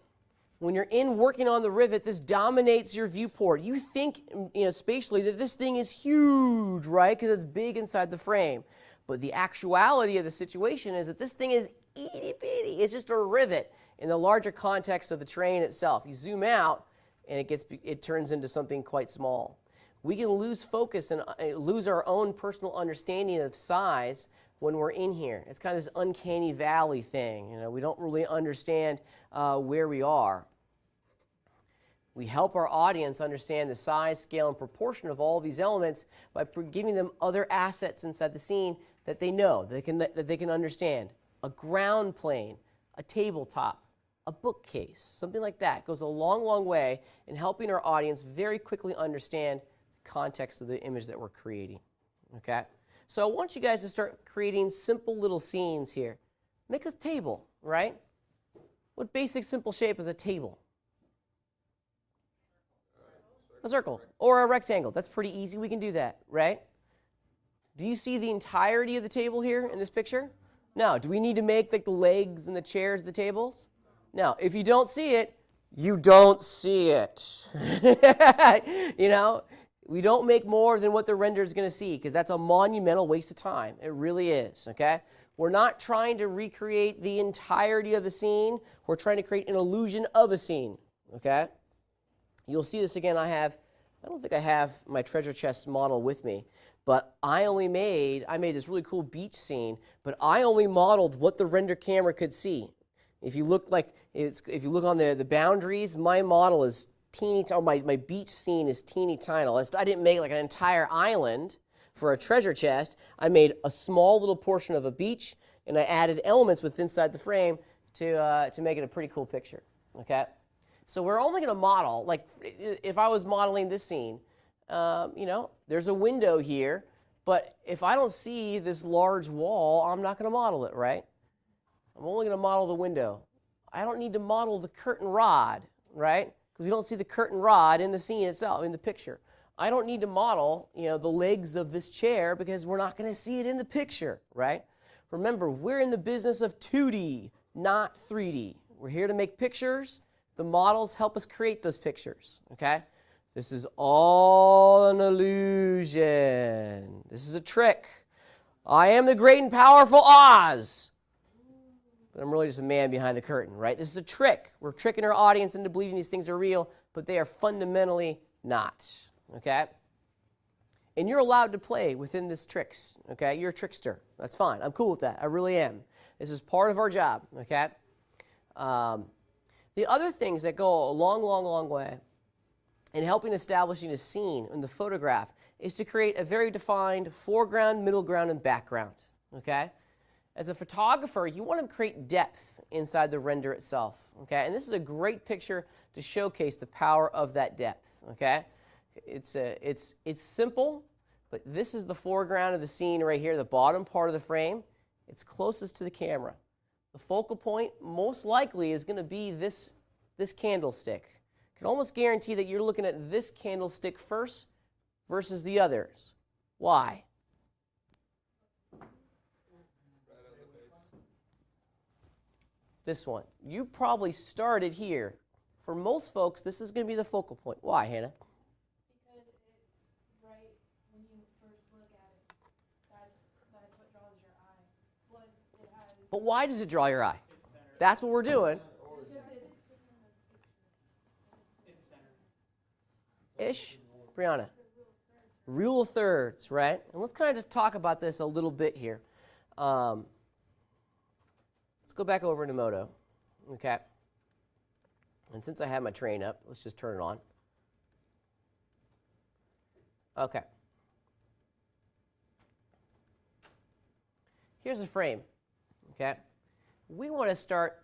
When you're working on the rivet, this dominates your viewport. You think, spatially that this thing is huge, right? Because it's big inside the frame. But the actuality of the situation is that this thing is itty bitty. It's just a rivet in the larger context of the train itself. You zoom out, and it turns into something quite small. We can lose focus and lose our own personal understanding of size when we're in here. It's kind of this uncanny valley thing. We don't really understand where we are. We help our audience understand the size, scale, and proportion of all these elements by giving them other assets inside the scene that they know, that they can understand. A ground plane, a tabletop, a bookcase, something like that goes a long way in helping our audience very quickly understand the context of the image that we're creating. Okay? So I want you guys to start creating simple little scenes here. Make a table, right? What basic simple shape is a table? A circle or a rectangle. That's pretty easy. We can do that, right? Do you see the entirety of the table here in this picture? No. Do we need to make like the legs and the chairs, the tables? No. If you don't see it, you don't see it. You know, we don't make more than what the render is going to see because that's a monumental waste of time. It really is, okay? We're not trying to recreate the entirety of the scene. We're trying to create an illusion of a scene, okay? You'll see this again. I don't think I have my treasure chest model with me, but I made this really cool beach scene, but I only modeled what the render camera could see. If you look on the boundaries, my model is teeny, or my beach scene is teeny tiny. I didn't make like an entire island for a treasure chest. I made a small little portion of a beach, and I added elements within inside the frame to make it a pretty cool picture. Okay, so we're only going to model, like if I was modeling this scene, you know, there's a window here, but if I don't see this large wall, I'm not going to model it, right? I'm only going to model the window. I don't need to model the curtain rod, right? Because we don't see the curtain rod in the scene itself, in the picture. I don't need to model, you know, the legs of this chair because we're not going to see it in the picture, right? Remember, we're in the business of 2D, not 3D. We're here to make pictures. The models help us create those pictures, okay? This is all an illusion. This is a trick. I am the great and powerful Oz. But I'm really just a man behind the curtain, right? This is a trick. We're tricking our audience into believing these things are real, but they are fundamentally not, okay? And you're allowed to play within this tricks, okay? You're a trickster. That's fine. I'm cool with that. I really am. This is part of our job, okay? The other things that go a long, long, long way in helping establishing a scene in the photograph is to create a very defined foreground, middle ground, and background, okay? As a photographer, you want to create depth inside the render itself, okay? And this is a great picture to showcase the power of that depth, okay? It's simple, but this is the foreground of the scene right here, the bottom part of the frame. It's closest to the camera. The focal point most likely is going to be this candlestick. I can almost guarantee that you're looking at this candlestick first versus the others. Why? This one. You probably started here. For most folks, this is going to be the focal point. Why, Hannah? Because it's right when you first look at it. That's what draws your eye. Plus, it has. But why does it draw your eye? That's what we're doing. Ish, Brianna. Rule of thirds, right? And let's kind of just talk about this a little bit here. Let's go back over to Moto, okay? And since I have my train up, let's just turn it on. Okay. Here's a frame, okay? We want to start,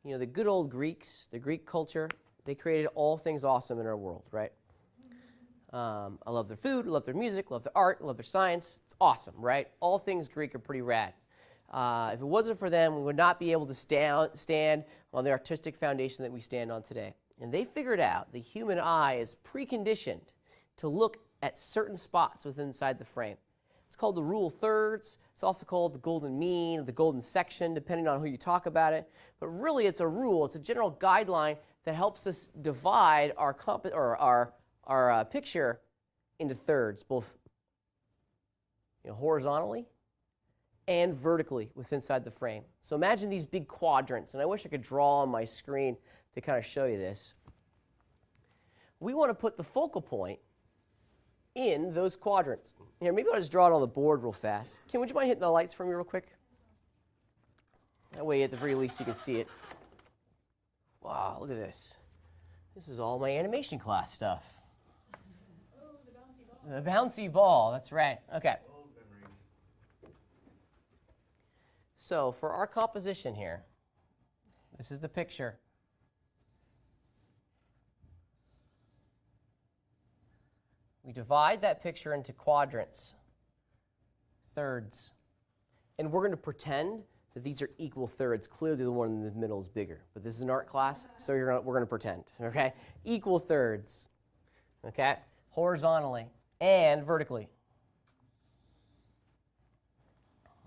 you know, the good old Greeks, the Greek culture, they created all things awesome in our world, right? I love their food, love their music, love their art, love their science. It's awesome, right? All things Greek are pretty rad. If it wasn't for them, we would not be able to stand on the artistic foundation that we stand on today. And they figured out the human eye is preconditioned to look at certain spots within inside the frame. It's called the rule of thirds. It's also called the golden mean, or the golden section, depending on who you talk about it. But really, it's a rule. It's a general guideline that helps us divide our picture into thirds, both horizontally and vertically within inside the frame. So imagine these big quadrants, and I wish I could draw on my screen to kind of show you this. We want to put the focal point in those quadrants. Here, maybe I'll just draw it on the board real fast. Kim, would you mind hitting the lights for me real quick? That way, at the very least, you can see it. Wow, look at this. This is all my animation class stuff. Oh, the bouncy ball. The bouncy ball, that's right. Okay. So for our composition here, this is the picture. We divide that picture into quadrants, thirds, and we're going to pretend that these are equal thirds. Clearly the one in the middle is bigger, but this is an art class, so we're going to pretend, okay? Equal thirds, okay? Horizontally and vertically,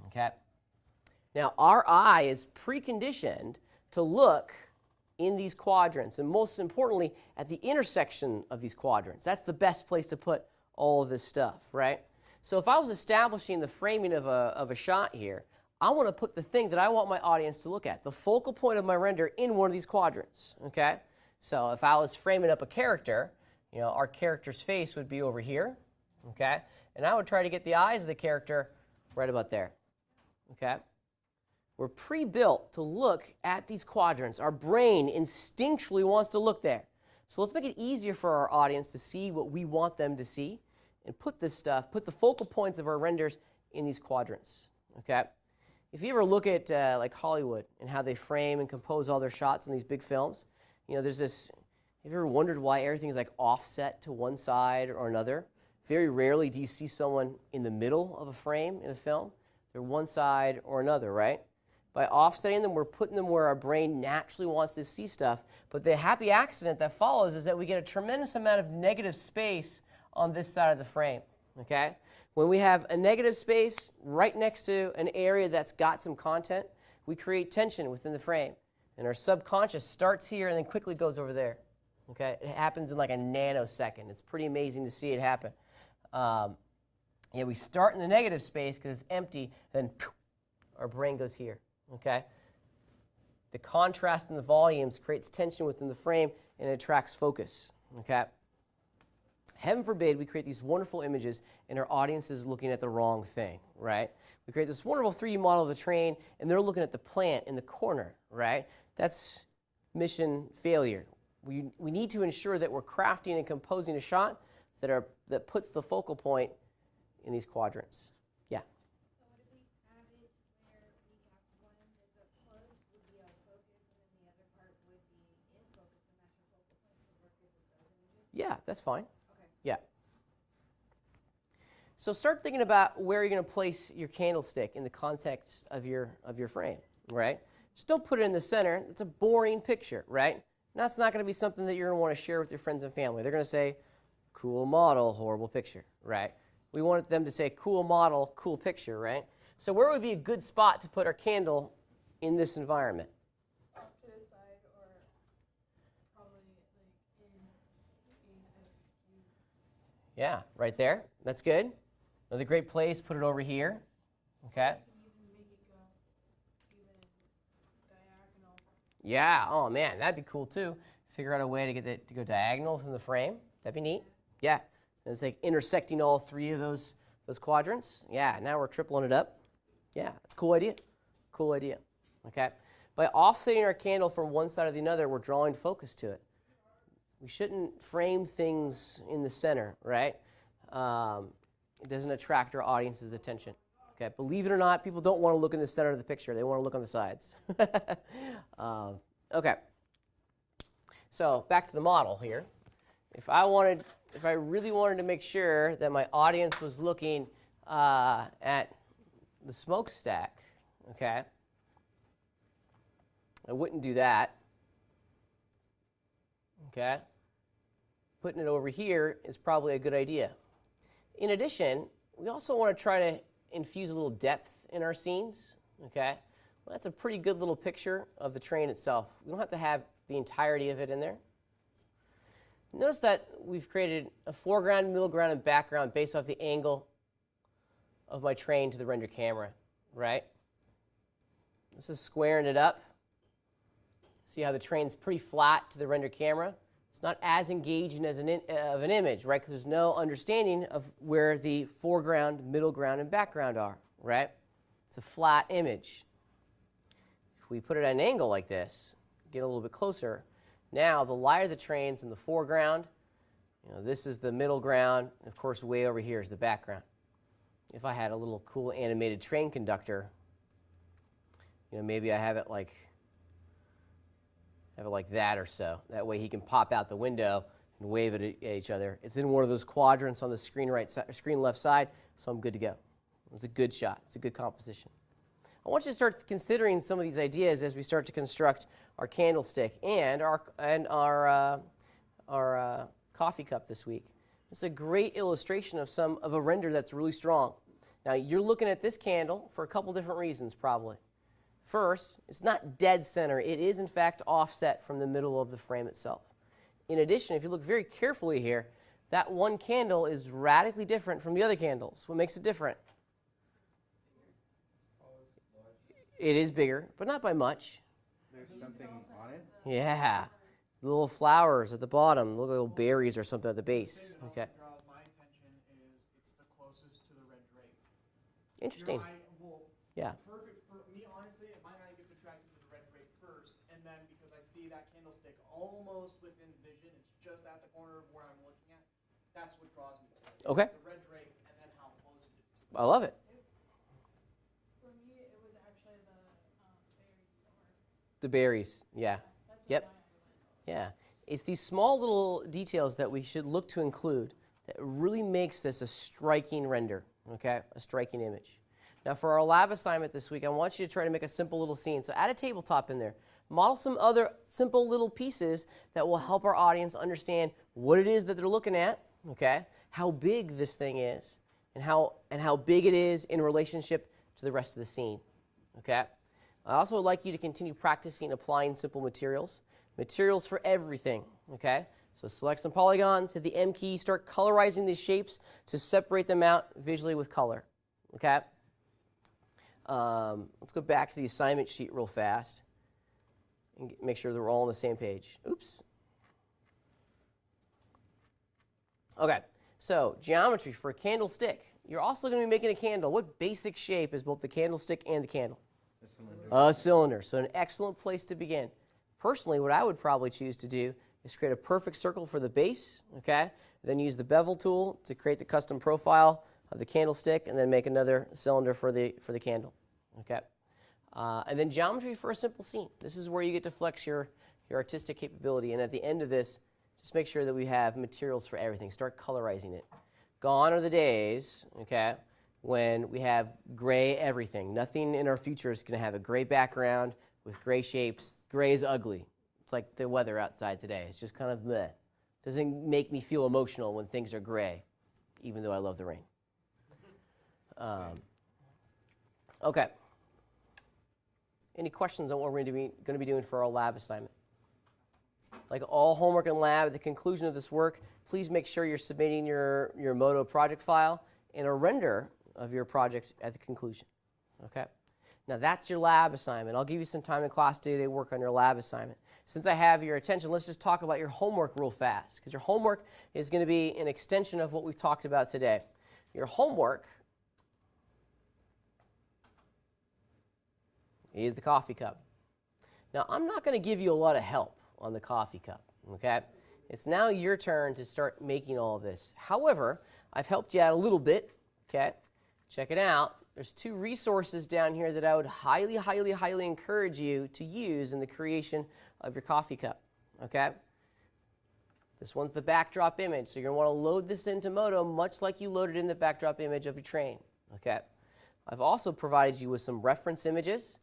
okay? Now, our eye is preconditioned to look in these quadrants, and most importantly, at the intersection of these quadrants. That's the best place to put all of this stuff, right? So if I was establishing the framing of a shot here, I want to put the thing that I want my audience to look at, the focal point of my render, in one of these quadrants, okay? So if I was framing up a character, our character's face would be over here, okay? And I would try to get the eyes of the character right about there, okay? We're pre-built to look at these quadrants. Our brain instinctually wants to look there. So let's make it easier for our audience to see what we want them to see and put this stuff, put the focal points of our renders in these quadrants, okay? If you ever look at like Hollywood and how they frame and compose all their shots in these big films, there's this, have you ever wondered why everything is like offset to one side or another? Very rarely do you see someone in the middle of a frame in a film. They're one side or another, right? By offsetting them, we're putting them where our brain naturally wants to see stuff. But the happy accident that follows is that we get a tremendous amount of negative space on this side of the frame, okay? When we have a negative space right next to an area that's got some content, we create tension within the frame. And our subconscious starts here and then quickly goes over there, okay? It happens in like a nanosecond. It's pretty amazing to see it happen. We start in the negative space because it's empty, then our brain goes here. Okay? The contrast in the volumes creates tension within the frame and it attracts focus. Okay? Heaven forbid we create these wonderful images and our audience is looking at the wrong thing, right? We create this wonderful 3D model of the train and they're looking at the plant in the corner, right? That's mission failure. We need to ensure that we're crafting and composing a shot that puts the focal point in these quadrants. Yeah. Yeah, that's fine. Okay. Yeah. So start thinking about where you're going to place your candlestick in the context of your frame, right? Just don't put it in the center. It's a boring picture, right? And that's not going to be something that you're going to want to share with your friends and family. They're going to say, cool model, horrible picture, right? We want them to say, cool model, cool picture, right? So where would be a good spot to put our candle in this environment? To the side, or probably like in a Yeah, right there. That's good. Another great place, put it over here. Okay. even make it go even diagonal. Yeah, oh man, that'd be cool too. Figure out a way to get it to go diagonal within the frame. That'd be neat. Yeah. And it's like intersecting all three of those quadrants. Yeah, now we're tripling it up. Yeah, that's a cool idea. Cool idea. Okay. By offsetting our candle from one side or the other, we're drawing focus to it. We shouldn't frame things in the center, right? It doesn't attract our audience's attention. Okay, believe it or not, people don't want to look in the center of the picture. They want to look on the sides. Okay. So back to the model here. If I really wanted to make sure that my audience was looking at the smokestack, okay, I wouldn't do that. Okay. Putting it over here is probably a good idea. In addition, we also want to try to infuse a little depth in our scenes. Okay. Well, that's a pretty good little picture of the train itself. We don't have to have the entirety of it in there. Notice that we've created a foreground, middle ground, and background based off the angle of my train to the render camera, right? This is squaring it up. See how the train's pretty flat to the render camera? It's not as engaging as of an image, right? Because there's no understanding of where the foreground, middle ground, and background are, right? It's a flat image. If we put it at an angle like this, get a little bit closer, now the light of the train's in the foreground. This is the middle ground. And of course, way over here is the background. If I had a little cool animated train conductor, maybe I have it like that or so. That way he can pop out the window and wave it at each other. It's in one of those quadrants on the screen left side, so I'm good to go. It's a good shot. It's a good composition. I want you to start considering some of these ideas as we start to construct our candlestick and our coffee cup this week. It's a great illustration of a render that's really strong. Now, you're looking at this candle for a couple different reasons, probably. First, it's not dead center. It is, in fact, offset from the middle of the frame itself. In addition, if you look very carefully here, that one candle is radically different from the other candles. What makes it different? It is bigger, but not by much. There's something on it? Yeah. Little flowers at the bottom, little berries or something at the base. Okay. What draws my attention is it's the closest to the red drape. Interesting. Yeah. Perfect for me, honestly. My eye gets attracted to the red drape first, and then because I see that candlestick almost within vision, it's just at the corner of where I'm looking at. That's what draws me to it. Okay. The red drape, and then how close it is to I love it. For me, it was actually the berries. The berries. Yeah. That's Yep. Yeah. It's these small little details that we should look to include that really makes this a striking render, okay? A striking image. Now for our lab assignment this week, I want you to try to make a simple little scene. So add a tabletop in there. Model some other simple little pieces that will help our audience understand what it is that they're looking at, okay? How big this thing is and how big it is in relationship to the rest of the scene, okay? I also would like you to continue practicing applying simple materials. Materials for everything, okay? So select some polygons, hit the M key, start colorizing these shapes to separate them out visually with color, okay? Let's go back to the assignment sheet real fast and make sure that we're all on the same page. Oops. Okay, so geometry for a candlestick. You're also going to be making a candle. What basic shape is both the candlestick and the candle? A cylinder. So an excellent place to begin. Personally, what I would probably choose to do is create a perfect circle for the base, okay? Then use the bevel tool to create the custom profile of the candlestick, and then make another cylinder for the candle, okay? And then geometry for a simple scene. This is where you get to flex your artistic capability. And at the end of this, just make sure that we have materials for everything. Start colorizing it. Gone are the days, okay, when we have gray everything. Nothing in our future is going to have a gray background with gray shapes. Gray is ugly. It's like the weather outside today. It's just kind of meh. Doesn't make me feel emotional when things are gray, even though I love the rain. Okay. Any questions on what we're going to be doing for our lab assignment? Like all homework and lab, at the conclusion of this work, please make sure you're submitting your Moto project file and a render of your project at the conclusion. Okay? Now that's your lab assignment. I'll give you some time in class today to work on your lab assignment. Since I have your attention, let's just talk about your homework real fast, because your homework is going to be an extension of what we've talked about today. Your homework is the coffee cup. Now, I'm not going to give you a lot of help on the coffee cup, okay? It's now your turn to start making all of this. However, I've helped you out a little bit, okay? Check it out. There's two resources down here that I would highly, highly, highly encourage you to use in the creation of your coffee cup, okay? This one's the backdrop image, so you're going to want to load this into Moto much like you loaded in the backdrop image of your train, okay? I've also provided you with some reference images.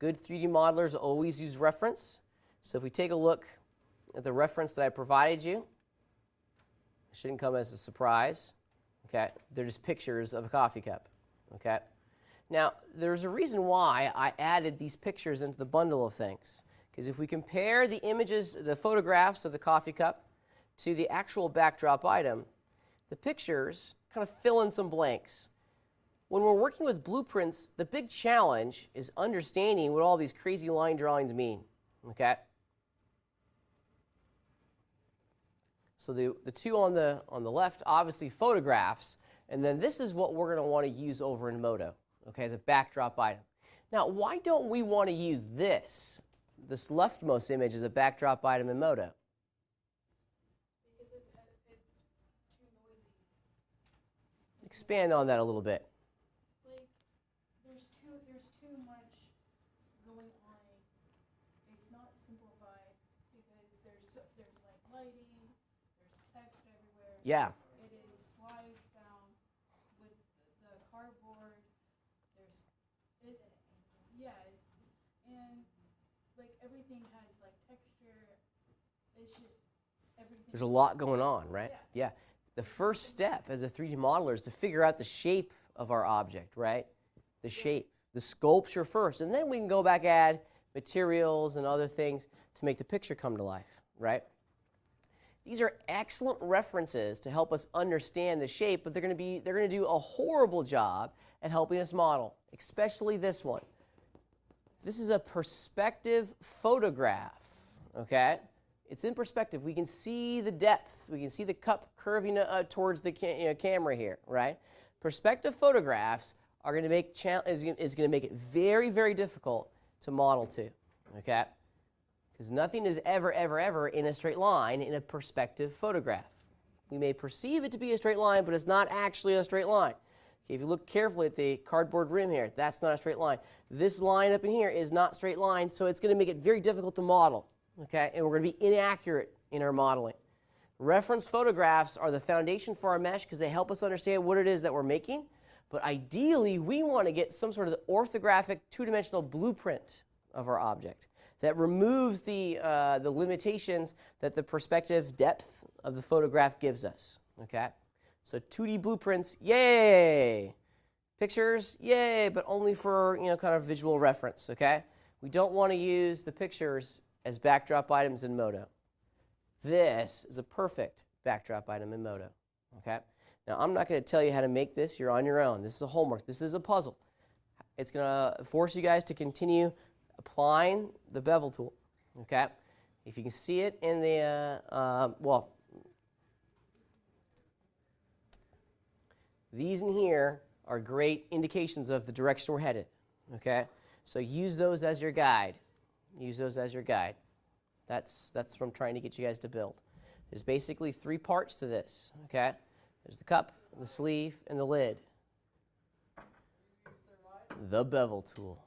Good 3D modelers always use reference. So if we take a look at the reference that I provided you, it shouldn't come as a surprise, okay? They're just pictures of a coffee cup, okay? Now, there's a reason why I added these pictures into the bundle of things, because if we compare the images, the photographs of the coffee cup to the actual backdrop item, the pictures kind of fill in some blanks. When we're working with blueprints, the big challenge is understanding what all these crazy line drawings mean, okay? So the two on the left, obviously photographs, and then this is what we're going to want to use over in Moto, okay, as a backdrop item. Now, why don't we want to use this leftmost image as a backdrop item in Moto? Because it's too noisy. Expand on that a little bit. Like, there's too much going on. It's not simplified because there's like lighting, there's text everywhere. Yeah. It is sliced down with the cardboard. And like everything has like texture. It's just everything. There's a lot going on, right? Yeah. The first step as a 3D modeler is to figure out the shape of our object, right? The shape. the sculpture first, and then we can go back, add materials and other things to make the picture come to life, right? These are excellent references to help us understand the shape, but they're going to do a horrible job at helping us model, especially this one. This is a perspective photograph, okay? It's in perspective. We can see the depth. We can see the cup curving towards the camera here, right? Perspective photographs are going to make is going to make it very, very difficult to model to, okay? Because nothing is ever, ever, ever in a straight line in a perspective photograph. We may perceive it to be a straight line, but it's not actually a straight line. Okay, if you look carefully at the cardboard rim here, that's not a straight line. This line up in here is not straight line, so it's going to make it very difficult to model, okay? And we're going to be inaccurate in our modeling. Reference photographs are the foundation for our mesh because they help us understand what it is that we're making. But ideally, we want to get some sort of orthographic two-dimensional blueprint of our object that removes the limitations that the perspective depth of the photograph gives us, okay? So 2D blueprints, yay! Pictures, yay, but only for, kind of visual reference, okay? We don't want to use the pictures as backdrop items in Modo. This is a perfect backdrop item in Modo, okay? Now, I'm not going to tell you how to make this. You're on your own. This is a homework. This is a puzzle. It's going to force you guys to continue applying the bevel tool, okay? If you can see it in the, these in here are great indications of the direction we're headed, okay? So use those as your guide. Use those as your guide. That's what I'm trying to get you guys to build. There's basically 3 parts to this, okay? There's the cup, the sleeve, and the lid. The bevel tool.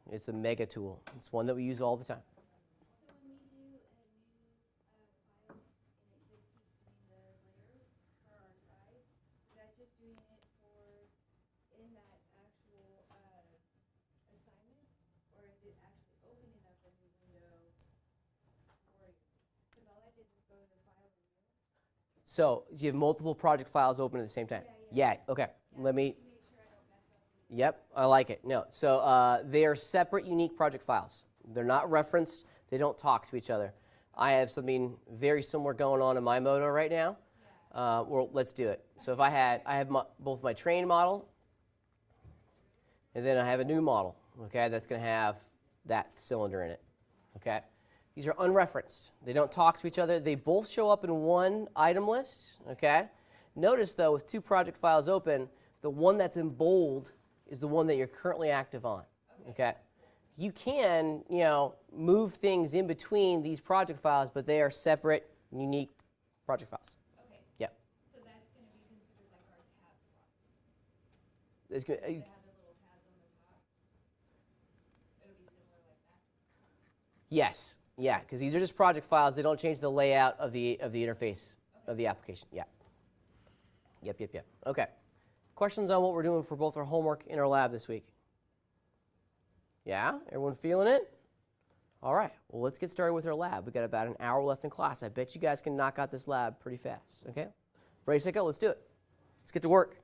It's a mega tool. It's one that we use all the time. So when we do a new file and it just keeps doing the layers for our sides, is that just doing it for in that actual assignment, or is it actually opening up a new window for you? Because all I did was go to the file and new. So you have multiple project files open at the same time? Yeah, okay. Let me... Yep, I like it. No, so they are separate, unique project files. They're not referenced. They don't talk to each other. I have something very similar going on in my Modo right now. Well, let's do it. So if I have both my train model, and then I have a new model, okay, that's going to have that cylinder in it, okay? These are unreferenced. They don't talk to each other. They both show up in one item list, okay? Notice, though, with 2 project files open, the one that's in bold is the one that you're currently active on, okay? You can, move things in between these project files, but they are separate, unique project files. Okay. Yep. So that's going to be considered like our tab spots. It's good. They have the little tabs on the top. It'll be similar like that. Yes, yeah, because these are just project files. They don't change the layout of the interface of the application. Yeah. Yep. Okay. Questions on what we're doing for both our homework and our lab this week? Yeah? Everyone feeling it? All right. Well, let's get started with our lab. We've got about an hour left in class. I bet you guys can knock out this lab pretty fast. Okay? Ready, set, go. Let's do it. Let's get to work.